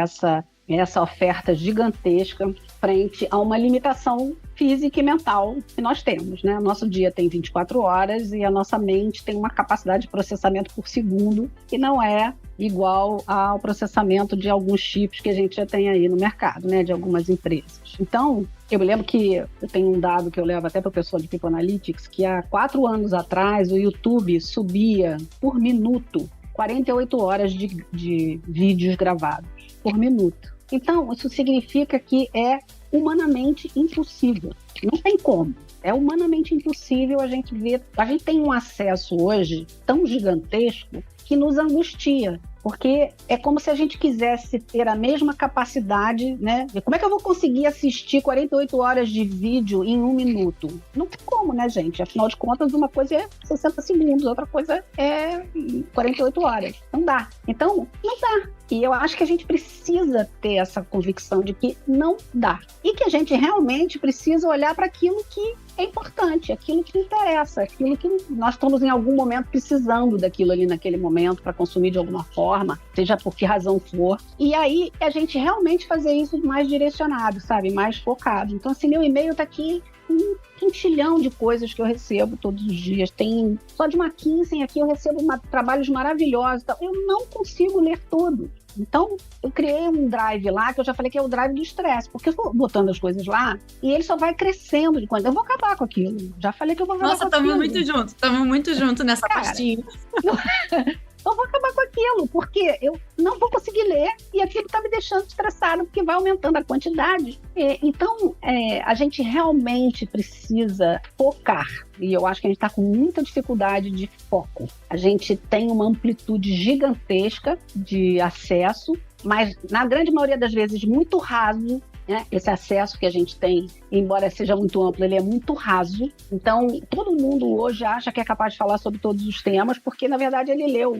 Essa oferta gigantesca frente a uma limitação física e mental que nós temos, né? O nosso dia tem 24 horas e a nossa mente tem uma capacidade de processamento por segundo que não é igual ao processamento de alguns chips que a gente já tem aí no mercado, né? De algumas empresas. Então, eu me lembro que eu tenho um dado que eu levo até para o pessoal de People Analytics, que há 4 anos atrás o YouTube subia por minuto 48 horas de vídeos gravados por minuto. Então, isso significa que é humanamente impossível. Não tem como. É humanamente impossível a gente ver. A gente tem um acesso hoje tão gigantesco que nos angustia. Porque é como se a gente quisesse ter a mesma capacidade, né? Como é que eu vou conseguir assistir 48 horas de vídeo em 1 minuto? Não tem como, né, gente? Afinal de contas, uma coisa é 60 segundos, outra coisa é 48 horas. Não dá. Então, não dá. E eu acho que a gente precisa ter essa convicção de que não dá. E que a gente realmente precisa olhar para aquilo que é importante, aquilo que interessa, aquilo que nós estamos em algum momento precisando daquilo ali naquele momento para consumir de alguma forma, seja por que razão for. E aí a gente realmente fazer isso mais direcionado, sabe? Mais focado. Então, assim, meu e-mail está aqui um quintilhão de coisas que eu recebo todos os dias. Tem só de McKinsey aqui eu recebo trabalhos maravilhosos. Então, eu não consigo ler tudo. Então, eu criei um drive lá, que eu já falei que é o drive do estresse, porque eu vou botando as coisas lá e ele só vai crescendo de quando. Eu vou acabar com aquilo. Já falei que eu vou acabar com aquilo. Nossa, estamos muito juntos nessa pastinha. Eu vou acabar com aquilo, porque eu não vou conseguir ler e aquilo está me deixando estressado, porque vai aumentando a quantidade. Então, a gente realmente precisa focar. E eu acho que a gente está com muita dificuldade de foco. A gente tem uma amplitude gigantesca de acesso, mas na grande maioria das vezes muito raso. Esse acesso que a gente tem, embora seja muito amplo, ele é muito raso. Então, todo mundo hoje acha que é capaz de falar sobre todos os temas, porque, na verdade, ele leu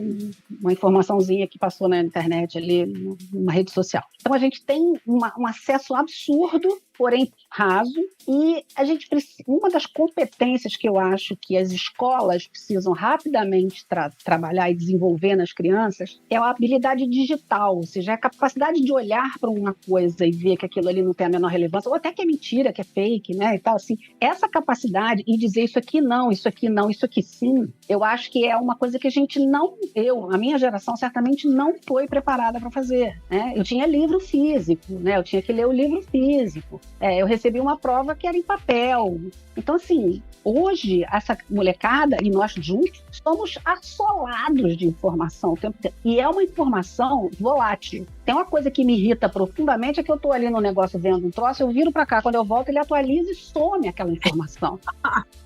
uma informaçãozinha que passou na internet, ali, numa rede social. Então, a gente tem um acesso absurdo, porém raso, e a gente uma das competências que eu acho que as escolas precisam rapidamente trabalhar e desenvolver nas crianças é a habilidade digital, ou seja, a capacidade de olhar para uma coisa e ver que aquilo ali não tem a menor relevância, ou até que é mentira, que é fake, né, e tal, assim. Essa capacidade e dizer isso aqui não, isso aqui não, isso aqui sim, eu acho que é uma coisa que a gente a minha geração certamente não foi preparada para fazer, né? Eu tinha livro físico, né? Eu tinha que ler o livro físico. Eu recebi uma prova que era em papel. Então, assim, hoje, essa molecada e nós juntos somos assolados de informação o tempo inteiro. E é uma informação volátil. Tem uma coisa que me irrita profundamente, é que eu estou ali no negócio vendo um troço, eu viro para cá, quando eu volto, ele atualiza e some aquela informação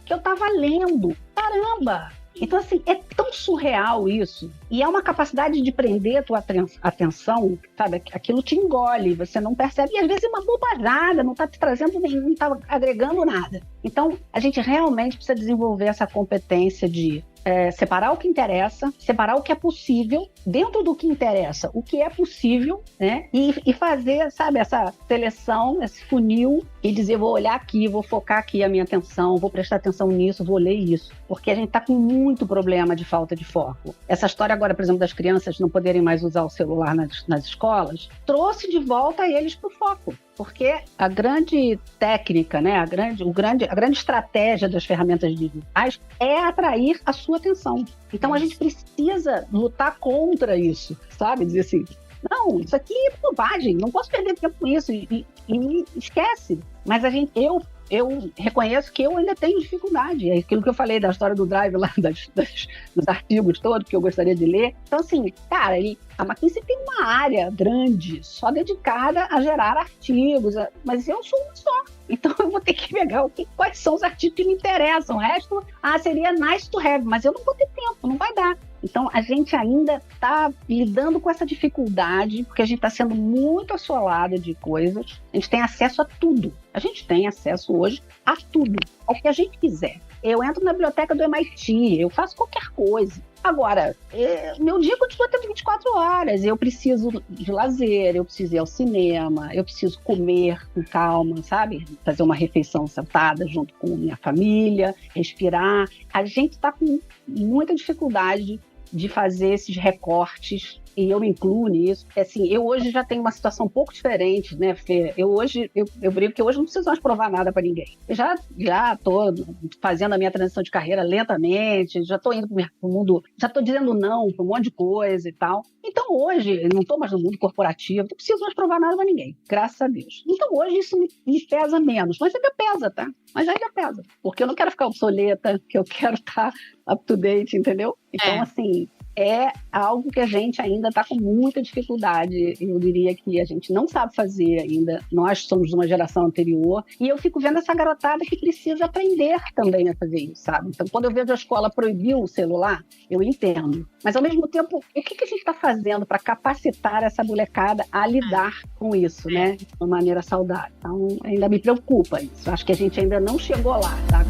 que eu estava lendo. Caramba! Então, assim, é tão surreal isso. E é uma capacidade de prender a tua atenção, sabe? Aquilo te engole, você não percebe. E às vezes é uma bobajada, não está te trazendo nenhum, não está agregando nada. Então, a gente realmente precisa desenvolver essa competência de separar o que interessa, separar o que é possível, dentro do que interessa, o que é possível, né? E fazer, sabe, essa seleção, esse funil, e dizer, vou olhar aqui, vou focar aqui a minha atenção, vou prestar atenção nisso, vou ler isso. Porque a gente está com muito problema de falta de foco. Essa história agora, por exemplo, das crianças não poderem mais usar o celular nas escolas, trouxe de volta eles para o foco. Porque a grande técnica, né, a grande estratégia das ferramentas digitais é atrair a sua atenção. Então, a gente precisa lutar contra isso, sabe? Dizer assim, não, isso aqui é bobagem, não posso perder tempo com isso, e esquece. Mas eu reconheço que eu ainda tenho dificuldade. É aquilo que eu falei da história do Drive lá, dos artigos todos que eu gostaria de ler. Então, assim, cara, a McKinsey tem uma área grande só dedicada a gerar artigos, mas eu sou uma só. Então, eu vou ter que pegar quais são os artigos que me interessam. O resto, seria nice to have, mas eu não vou ter tempo, não vai dar. Então, a gente ainda está lidando com essa dificuldade, porque a gente está sendo muito assolado de coisas. A gente tem acesso a tudo. A gente tem acesso hoje a tudo, ao que a gente quiser. eu entro na biblioteca do MIT, eu faço qualquer coisa. Agora, meu dia continua tendo 24 horas. Eu preciso de lazer, eu preciso ir ao cinema, eu preciso comer com calma, sabe? Fazer uma refeição sentada junto com minha família, respirar. A gente está com muita dificuldade de fazer esses recortes, e eu me incluo nisso. Assim, eu hoje já tenho uma situação um pouco diferente, né, Fê? Eu brinco que hoje não preciso mais provar nada para ninguém. Eu já estou fazendo a minha transição de carreira lentamente, já estou indo para o mundo, já estou dizendo não para um monte de coisa e tal. Então hoje, eu não estou mais no mundo corporativo, não preciso mais provar nada para ninguém, graças a Deus. Então hoje isso me pesa menos, mas ainda pesa, tá? Mas ainda pesa, porque eu não quero ficar obsoleta, que eu quero estar up to date, entendeu? Então, assim, é algo que a gente ainda está com muita dificuldade. Eu diria que a gente não sabe fazer ainda. Nós somos de uma geração anterior. E eu fico vendo essa garotada que precisa aprender também a fazer isso, sabe? Então, quando eu vejo a escola proibir o celular, eu entendo. Mas, ao mesmo tempo, o que a gente está fazendo para capacitar essa molecada a lidar com isso, né? De uma maneira saudável. Então, ainda me preocupa isso. Acho que a gente ainda não chegou lá, sabe?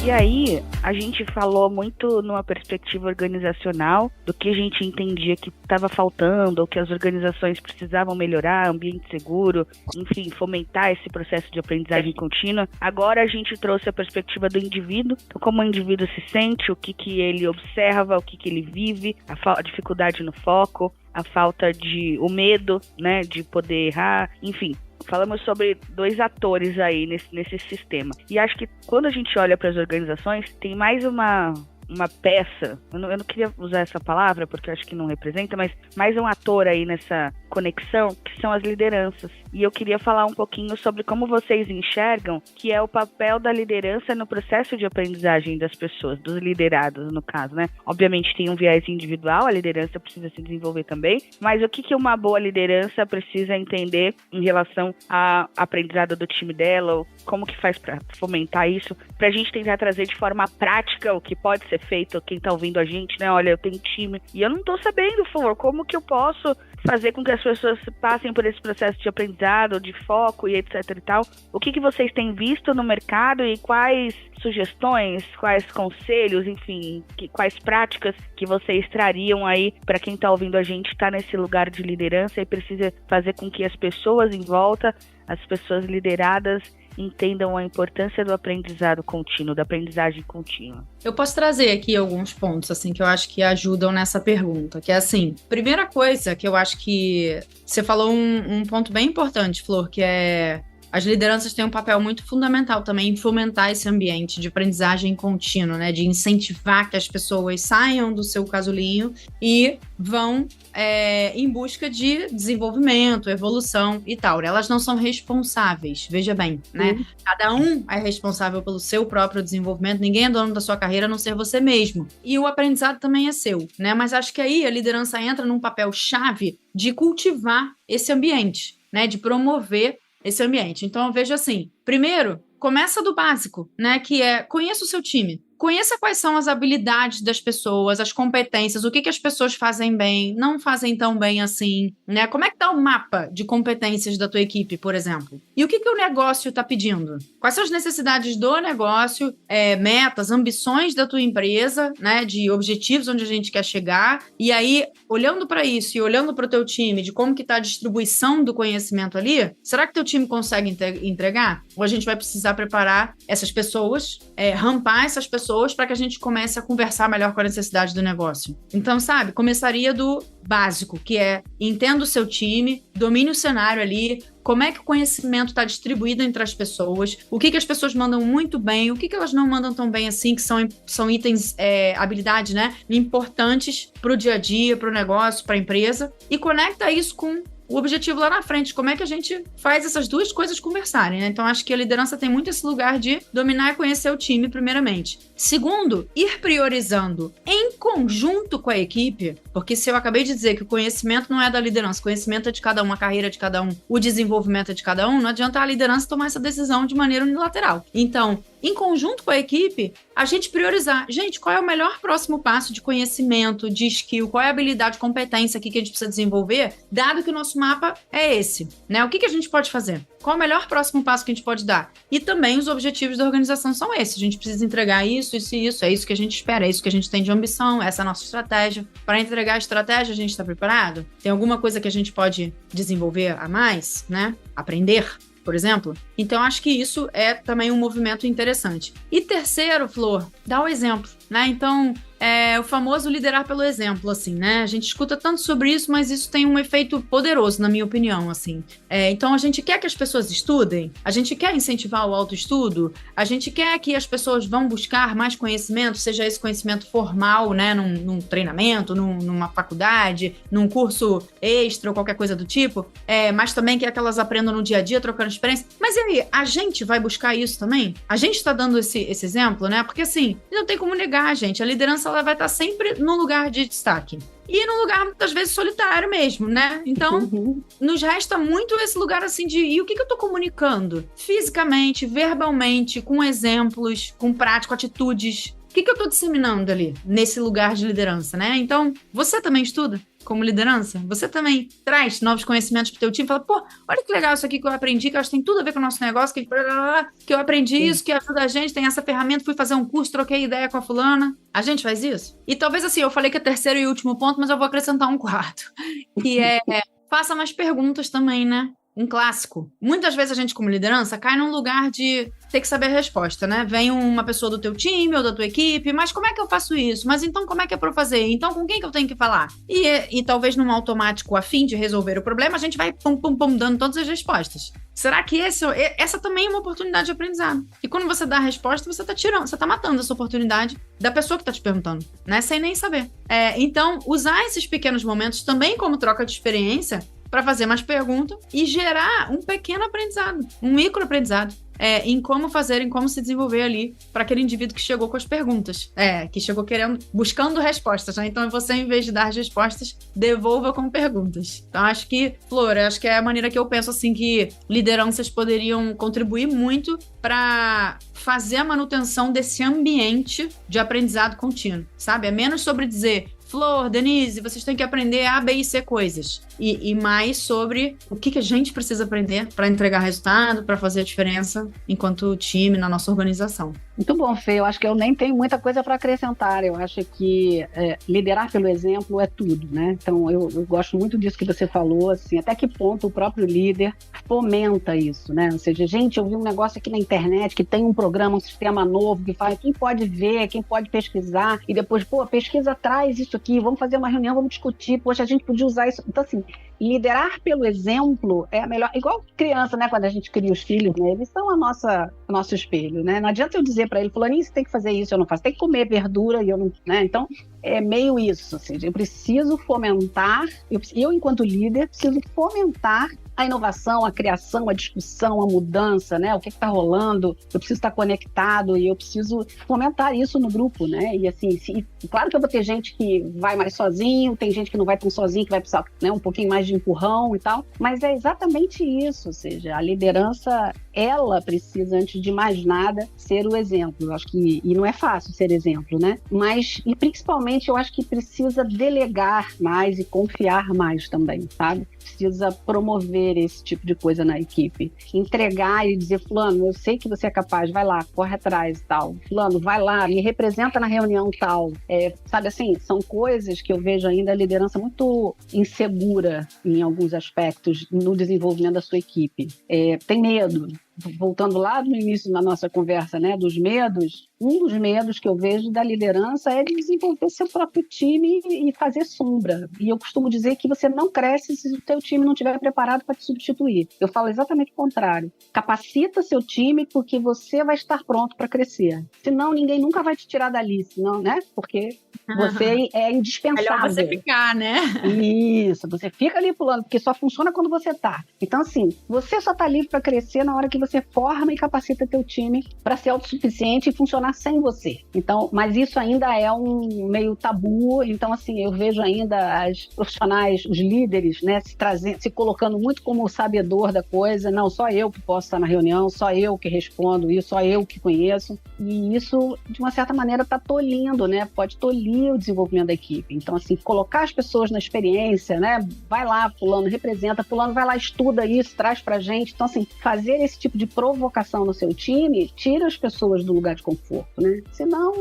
E aí, a gente falou muito numa perspectiva organizacional do que a gente entendia que estava faltando, ou que as organizações precisavam melhorar, ambiente seguro, enfim, fomentar esse processo de aprendizagem contínua. Agora a gente trouxe a perspectiva do indivíduo, então como o indivíduo se sente, o que ele observa, o que ele vive, a dificuldade no foco, a falta o medo, né, de poder errar, enfim. Falamos sobre 2 atores aí nesse sistema. E acho que quando a gente olha para as organizações, tem mais uma peça, eu não queria usar essa palavra porque eu acho que não representa, mas mais um ator aí nessa conexão, que são as lideranças. E eu queria falar um pouquinho sobre como vocês enxergam que é o papel da liderança no processo de aprendizagem das pessoas, dos liderados, no caso, né? Obviamente tem um viés individual, a liderança precisa se desenvolver também, mas o que uma boa liderança precisa entender em relação à aprendizado do time dela, ou como que faz para fomentar isso, pra gente tentar trazer de forma prática o que pode ser feito, quem tá ouvindo a gente, né? Olha, eu tenho time e eu não tô sabendo, por favor, como que eu posso fazer com que as pessoas passem por esse processo de aprendizado, de foco e etc e tal. O que vocês têm visto no mercado e quais sugestões, quais conselhos, enfim, quais práticas que vocês trariam aí para quem tá ouvindo a gente, tá nesse lugar de liderança e precisa fazer com que as pessoas em volta, as pessoas lideradas, entendam a importância do aprendizado contínuo, da aprendizagem contínua. Eu posso trazer aqui alguns pontos, assim, que eu acho que ajudam nessa pergunta, que é assim, primeira coisa que eu acho que você falou um ponto bem importante, Flor, que é as lideranças têm um papel muito fundamental também em fomentar esse ambiente de aprendizagem contínua, né? De incentivar que as pessoas saiam do seu casulinho e vão em busca de desenvolvimento, evolução e tal. Elas não são responsáveis, veja bem, né? Cada um é responsável pelo seu próprio desenvolvimento, ninguém é dono da sua carreira a não ser você mesmo. E o aprendizado também é seu, né? Mas acho que aí a liderança entra num papel chave de cultivar esse ambiente, né? De promover esse ambiente. Então, eu vejo assim, primeiro, começa do básico, né? Que é, conheça o seu time. Conheça quais são as habilidades das pessoas, as competências, o que as pessoas fazem bem, não fazem tão bem assim, né? Como é que tá o mapa de competências da tua equipe, por exemplo? E o que o negócio tá pedindo? Quais são as necessidades do negócio, metas, ambições da tua empresa, né? De objetivos onde a gente quer chegar. E aí, olhando para isso e olhando para o teu time, de como que tá a distribuição do conhecimento ali, será que teu time consegue entregar? Ou a gente vai precisar preparar essas pessoas, rampar essas pessoas para que a gente comece a conversar melhor com a necessidade do negócio. Então, sabe, começaria do básico, que é entenda o seu time, domine o cenário ali, como é que o conhecimento está distribuído entre as pessoas, o que as pessoas mandam muito bem, o que elas não mandam tão bem assim, que são itens, habilidades, né, importantes para o dia a dia, para o negócio, para a empresa, e conecta isso com o objetivo lá na frente, como é que a gente faz essas duas coisas conversarem, né? Então, acho que a liderança tem muito esse lugar de dominar e conhecer o time, primeiramente. Segundo, ir priorizando em conjunto com a equipe, porque se eu acabei de dizer que o conhecimento não é da liderança, o conhecimento é de cada um, a carreira é de cada um, o desenvolvimento é de cada um, não adianta a liderança tomar essa decisão de maneira unilateral. Então, em conjunto com a equipe, a gente priorizar. Gente, qual é o melhor próximo passo de conhecimento, de skill, qual é a habilidade, competência aqui que a gente precisa desenvolver, dado que o nosso mapa é esse, né? O que a gente pode fazer? Qual é o melhor próximo passo que a gente pode dar? E também os objetivos da organização são esses. A gente precisa entregar isso, isso e isso. É isso que a gente espera, é isso que a gente tem de ambição, essa é a nossa estratégia. Para entregar a estratégia, a gente está preparado? Tem alguma coisa que a gente pode desenvolver a mais, né? Aprender, por exemplo. Então, acho que isso é também um movimento interessante. E terceiro, Flor, dá o exemplo, né? Então, o famoso liderar pelo exemplo, assim, né? A gente escuta tanto sobre isso, mas isso tem um efeito poderoso, na minha opinião, assim. Então, a gente quer que as pessoas estudem, a gente quer incentivar o autoestudo, a gente quer que as pessoas vão buscar mais conhecimento, seja esse conhecimento formal, né? Num treinamento, numa faculdade, num curso extra ou qualquer coisa do tipo, mas também quer que elas aprendam no dia a dia, trocando experiência. Mas e aí, a gente vai buscar isso também? A gente está dando esse exemplo, né? Porque, assim, não tem como negar, gente. A liderança ela vai estar sempre num lugar de destaque. E num lugar, muitas vezes, solitário mesmo, né? Então, nos resta muito esse lugar, assim, de... E o que eu tô comunicando? Fisicamente, verbalmente, com exemplos, com prática, atitudes. O que eu tô disseminando ali, nesse lugar de liderança, né? Então, você também estuda como liderança? Você também traz novos conhecimentos pro teu time? Fala, pô, olha que legal isso aqui que eu aprendi, que eu acho que tem tudo a ver com o nosso negócio, que eu aprendi isso, que ajuda a gente, tem essa ferramenta, fui fazer um curso, troquei ideia com a fulana. A gente faz isso? E talvez, assim, eu falei que é terceiro e último ponto, mas eu vou acrescentar um quarto, que faça mais perguntas também, né? Um clássico. Muitas vezes a gente, como liderança, cai num lugar de ter que saber a resposta, né? Vem uma pessoa do teu time ou da tua equipe, mas como é que eu faço isso? Mas então como é que é pra eu fazer? Então com quem que eu tenho que falar? E talvez num automático, a fim de resolver o problema, a gente vai dando todas as respostas. Será que essa também é uma oportunidade de aprendizado? E quando você dá a resposta, você tá matando essa oportunidade da pessoa que tá te perguntando, né? Sem nem saber. Então, usar esses pequenos momentos também como troca de experiência para fazer mais perguntas e gerar um pequeno aprendizado, um microaprendizado em como fazer, em como se desenvolver ali para aquele indivíduo que chegou com as perguntas, que chegou buscando respostas, né? Então você, em vez de dar as respostas, devolva com perguntas. Então acho que, Flor, acho que é a maneira que eu penso assim que lideranças poderiam contribuir muito para fazer a manutenção desse ambiente de aprendizado contínuo, sabe? É menos sobre dizer, Flor, Denise, vocês têm que aprender A, B e C coisas. E mais sobre o que a gente precisa aprender para entregar resultado, para fazer a diferença enquanto time na nossa organização. Muito bom, Fê. Eu acho que eu nem tenho muita coisa para acrescentar. Eu acho que liderar pelo exemplo é tudo, né? Então, eu gosto muito disso que você falou, assim, até que ponto o próprio líder fomenta isso, né? Ou seja, gente, eu vi um negócio aqui na internet que tem um programa, um sistema novo que faz, quem pode ver, quem pode pesquisar, e depois, pesquisa atrás isso aqui, vamos fazer uma reunião, vamos discutir, poxa, a gente podia usar isso. Então, assim, liderar pelo exemplo é a melhor... Igual criança, né? Quando a gente cria os filhos, né? Eles são o nosso espelho, né? Não adianta eu dizer para ele, fulaninho, você tem que fazer isso, eu não faço. Tem que comer verdura e eu não... né? Então, é meio isso, assim. Eu preciso fomentar, eu enquanto líder, preciso fomentar a inovação, a criação, a discussão, a mudança, né? O que está rolando, eu preciso estar conectado e eu preciso fomentar isso no grupo, né? E assim, claro que eu vou ter gente que vai mais sozinho, tem gente que não vai tão sozinho, que vai precisar, né, um pouquinho mais de empurrão e tal, mas é exatamente isso, ou seja, a liderança, ela precisa, antes de mais nada, ser o exemplo. Eu acho que, e não é fácil ser exemplo, né? Mas, e principalmente, eu acho que precisa delegar mais e confiar mais também, sabe? Precisa promover esse tipo de coisa na equipe. Entregar e dizer, fulano, eu sei que você é capaz, vai lá, corre atrás e tal. Fulano, vai lá, me representa na reunião tal. Sabe assim, são coisas que eu vejo ainda a liderança muito insegura em alguns aspectos no desenvolvimento da sua equipe. Tem medo. Voltando lá no início da nossa conversa, né, dos medos, um dos medos que eu vejo da liderança é de desenvolver seu próprio time e fazer sombra. E eu costumo dizer que você não cresce se o seu time não estiver preparado para te substituir. Eu falo exatamente o contrário. Capacita seu time porque você vai estar pronto para crescer. Senão ninguém nunca vai te tirar dali, senão, né? Porque você é indispensável. Melhor você ficar, né? Isso, você fica ali pulando, porque só funciona quando você tá. Então, assim, você só tá livre para crescer na hora que você forma e capacita teu time para ser autossuficiente e funcionar sem você. Então, mas isso ainda é um meio tabu. Então, assim, eu vejo ainda as profissionais, os líderes, né, se colocando muito como o sabedor da coisa. Não, só eu que posso estar na reunião, só eu que respondo isso, só eu que conheço. E isso, de uma certa maneira, está tolhindo, né? Pode tolir o desenvolvimento da equipe. Então, assim, colocar as pessoas na experiência, né? Vai lá, fulano representa, fulano vai lá, estuda isso, traz pra gente. Então, assim, fazer esse tipo de provocação no seu time tira as pessoas do lugar de conforto, né? Senão,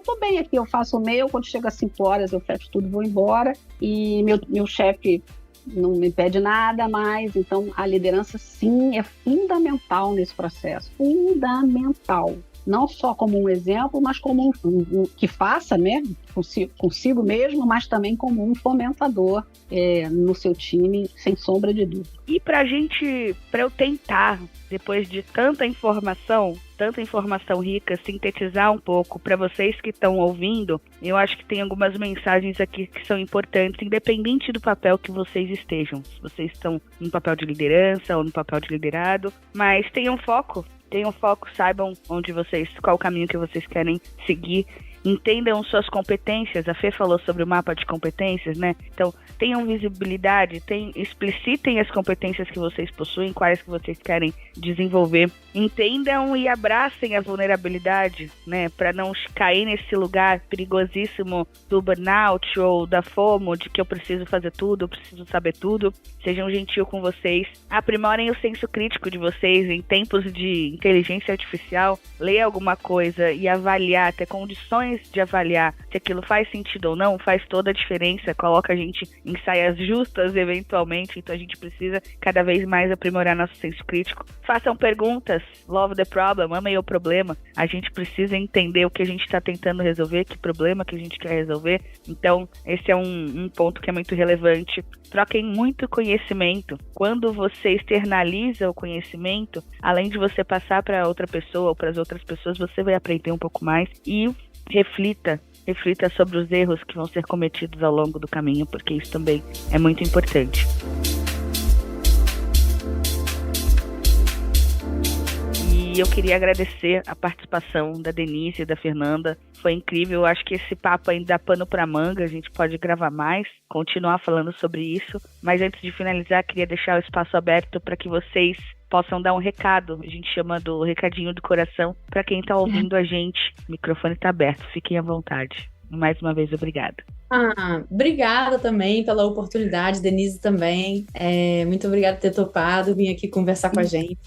tô bem aqui, eu faço o meu, quando chega às 5 horas eu fecho tudo e vou embora. E meu chefe não me pede nada mais. Então, a liderança, sim, é fundamental nesse processo. Fundamental. Não só como um exemplo, mas como um que faça, né, consigo mesmo, mas também como um fomentador no seu time, sem sombra de dúvida. E para eu tentar, depois de tanta informação rica, sintetizar um pouco para vocês que estão ouvindo, eu acho que tem algumas mensagens aqui que são importantes, independente do papel que vocês estejam. Se vocês estão no papel de liderança ou no papel de liderado, mas tenham foco, saibam qual o caminho que vocês querem seguir. Entendam suas competências. A Fê falou sobre o mapa de competências, né? Então, tenham visibilidade, explicitem as competências que vocês possuem, quais que vocês querem desenvolver. Entendam e abracem a vulnerabilidade, né? Para não cair nesse lugar perigosíssimo do burnout ou da FOMO, de que eu preciso fazer tudo, eu preciso saber tudo. Sejam gentil com vocês. Aprimorem o senso crítico de vocês em tempos de inteligência artificial. Leia alguma coisa e avaliar, ter condições de avaliar se aquilo faz sentido ou não, faz toda a diferença, coloca a gente em saias justas eventualmente. Então a gente precisa cada vez mais aprimorar nosso senso crítico. Façam perguntas, love the problem, amem o problema. A gente precisa entender o que a gente está tentando resolver, que problema que a gente quer resolver. Então esse é um ponto que é muito relevante. Troquem muito conhecimento. Quando você externaliza o conhecimento, além de você passar para outra pessoa ou para as outras pessoas, você vai aprender um pouco mais. E reflita sobre os erros que vão ser cometidos ao longo do caminho, porque isso também é muito importante. E eu queria agradecer a participação da Denise e da Fernanda. Foi incrível, eu acho que esse papo ainda dá pano para manga, a gente pode gravar mais, continuar falando sobre isso. Mas antes de finalizar, queria deixar o espaço aberto para que vocês possam dar um recado. A gente chama do recadinho do coração para quem está ouvindo a gente. O microfone está aberto, fiquem à vontade. Mais uma vez, obrigada. Obrigada também pela oportunidade, Denise também. Muito obrigada por ter topado, vir aqui conversar com a gente.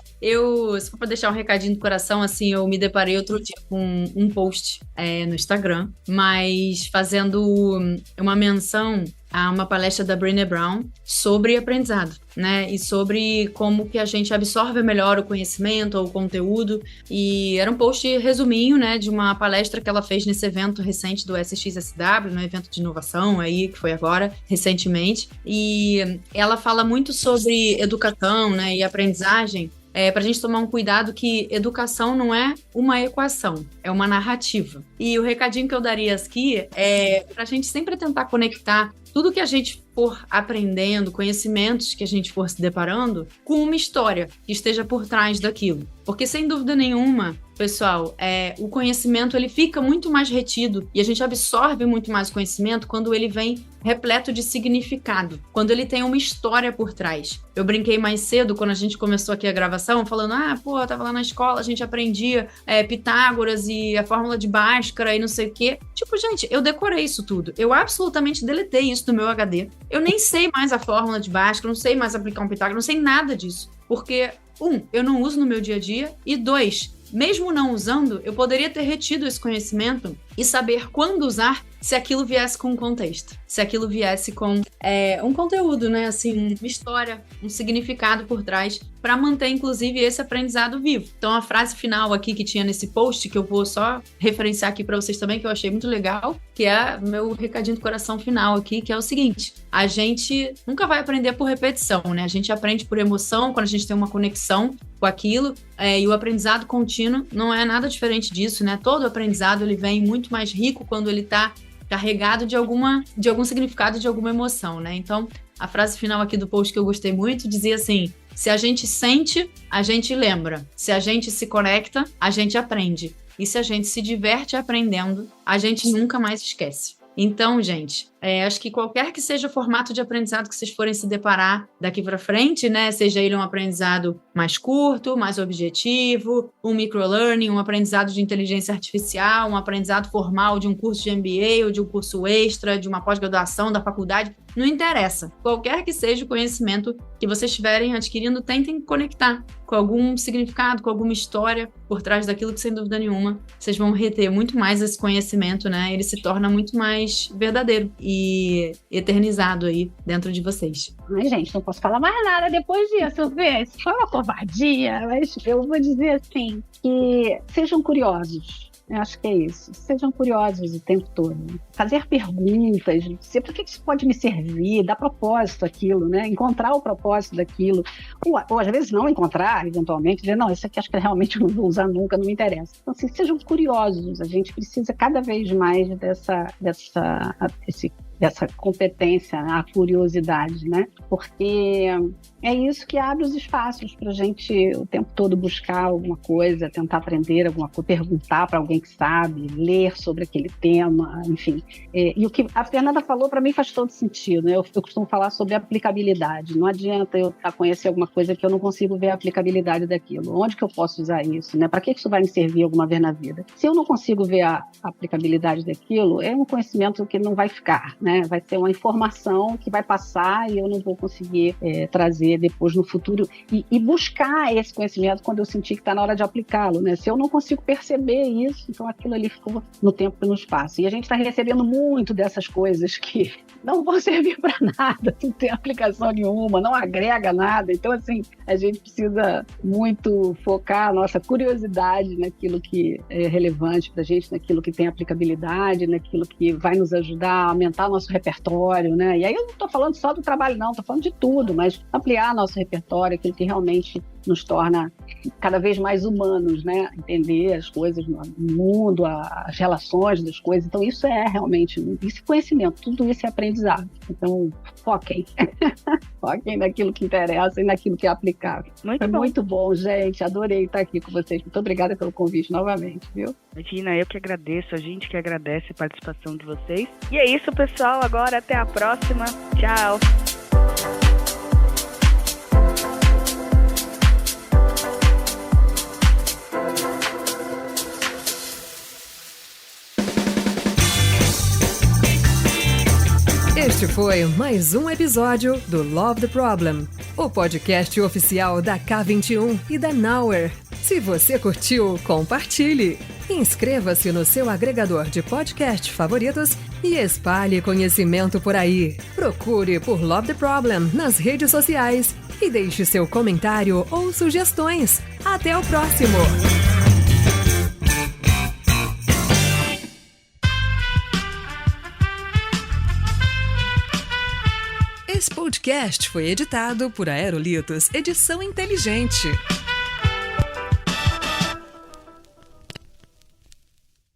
Se for para deixar um recadinho do coração, assim, eu me deparei outro dia com um post no Instagram, mas fazendo uma menção a uma palestra da Brené Brown sobre aprendizado, né? E sobre como que a gente absorve melhor o conhecimento ou o conteúdo. E era um post resuminho, né, de uma palestra que ela fez nesse evento recente do SXSW, no evento de inovação aí, que foi agora, recentemente. E ela fala muito sobre educação, né, e aprendizagem. Para a gente tomar um cuidado que educação não é uma equação, é uma narrativa. E o recadinho que eu daria aqui é para a gente sempre tentar conectar tudo que a gente for aprendendo, conhecimentos que a gente for se deparando, com uma história que esteja por trás daquilo. Porque, sem dúvida nenhuma, pessoal, o conhecimento ele fica muito mais retido e a gente absorve muito mais conhecimento quando ele vem repleto de significado, quando ele tem uma história por trás. Eu brinquei mais cedo, quando a gente começou aqui a gravação, falando, eu tava lá na escola, a gente aprendia Pitágoras e a fórmula de Bhaskara e não sei o quê. Tipo, gente, eu decorei isso tudo. Eu absolutamente deletei isso do meu HD. Eu nem sei mais a fórmula de Bhaskara, não sei mais aplicar um Pitágoras, não sei nada disso. Porque, eu não uso no meu dia a dia, e 2, mesmo não usando, eu poderia ter retido esse conhecimento e saber quando usar se aquilo viesse com um contexto, se aquilo viesse com um conteúdo, né, assim, uma história, um significado por trás, para manter, inclusive, esse aprendizado vivo. Então, a frase final aqui que tinha nesse post, que eu vou só referenciar aqui para vocês também, que eu achei muito legal, que é meu recadinho do coração final aqui, que é o seguinte: a gente nunca vai aprender por repetição, né? A gente aprende por emoção, quando a gente tem uma conexão com aquilo, e o aprendizado contínuo não é nada diferente disso, né? Todo aprendizado, ele vem muito mais rico quando ele está carregado de algum significado, de alguma emoção, né? Então, a frase final aqui do post que eu gostei muito dizia assim: Se a gente sente, a gente lembra. Se a gente se conecta, a gente aprende. E se a gente se diverte aprendendo, a gente nunca mais esquece. Então, gente, acho que qualquer que seja o formato de aprendizado que vocês forem se deparar daqui para frente, né, seja ele um aprendizado mais curto, mais objetivo, um microlearning, um aprendizado de inteligência artificial, um aprendizado formal de um curso de MBA ou de um curso extra, de uma pós-graduação da faculdade, não interessa. Qualquer que seja o conhecimento que vocês estiverem adquirindo, tentem conectar com algum significado, com alguma história por trás daquilo que, sem dúvida nenhuma, vocês vão reter muito mais esse conhecimento, né? Ele se torna muito mais verdadeiro e eternizado aí dentro de vocês. Ai, gente, não posso falar mais nada depois disso, Vê? Isso foi uma covardia, mas eu vou dizer assim, que sejam curiosos. Eu acho que é isso. Sejam curiosos o tempo todo. Fazer perguntas, dizer por que isso pode me servir, dar propósito àquilo, né? Encontrar o propósito daquilo. Ou às vezes não encontrar, eventualmente, dizer, não, isso aqui acho que realmente eu não vou usar nunca, não me interessa. Então, assim, sejam curiosos. A gente precisa cada vez mais dessa competência, a curiosidade, né? Porque é isso que abre os espaços para a gente o tempo todo buscar alguma coisa, tentar aprender alguma coisa, perguntar para alguém que sabe, ler sobre aquele tema, enfim. E o que a Fernanda falou, para mim, faz todo sentido, né? Eu costumo falar sobre aplicabilidade. Não adianta eu conhecer alguma coisa que eu não consigo ver a aplicabilidade daquilo. Onde que eu posso usar isso, né? Para que isso vai me servir alguma vez na vida? Se eu não consigo ver a aplicabilidade daquilo, é um conhecimento que não vai ficar, né? Vai ser uma informação que vai passar e eu não vou conseguir trazer depois no futuro e buscar esse conhecimento quando eu sentir que está na hora de aplicá-lo, né? Se eu não consigo perceber isso, então aquilo ali ficou no tempo e no espaço. E a gente está recebendo muito dessas coisas que não vão servir para nada, não tem aplicação nenhuma, não agrega nada. Então, assim, a gente precisa muito focar a nossa curiosidade naquilo que é relevante para a gente, naquilo que tem aplicabilidade, naquilo que vai nos ajudar a aumentar nosso repertório, né? E aí eu não estou falando só do trabalho, não, estou falando de tudo, mas ampliar nosso repertório, aquilo que realmente nos torna cada vez mais humanos, né? Entender as coisas no mundo, as relações das coisas. Então, isso é realmente, isso é conhecimento, tudo isso é aprendizado. Então, foquem. Foquem naquilo que interessa e naquilo que é aplicável. Muito bom, gente. Adorei estar aqui com vocês. Muito obrigada pelo convite novamente, viu? Imagina, eu que agradeço, a gente que agradece a participação de vocês. E é isso, pessoal. Agora, até a próxima. Tchau. Este foi mais um episódio do Love the Problem, o podcast oficial da K21 e da Nowhere. Se você curtiu, compartilhe. Inscreva-se no seu agregador de podcast favoritos e espalhe conhecimento por aí. Procure por Love the Problem nas redes sociais e deixe seu comentário ou sugestões. Até o próximo! Esse podcast foi editado por Aerolitos Edição Inteligente.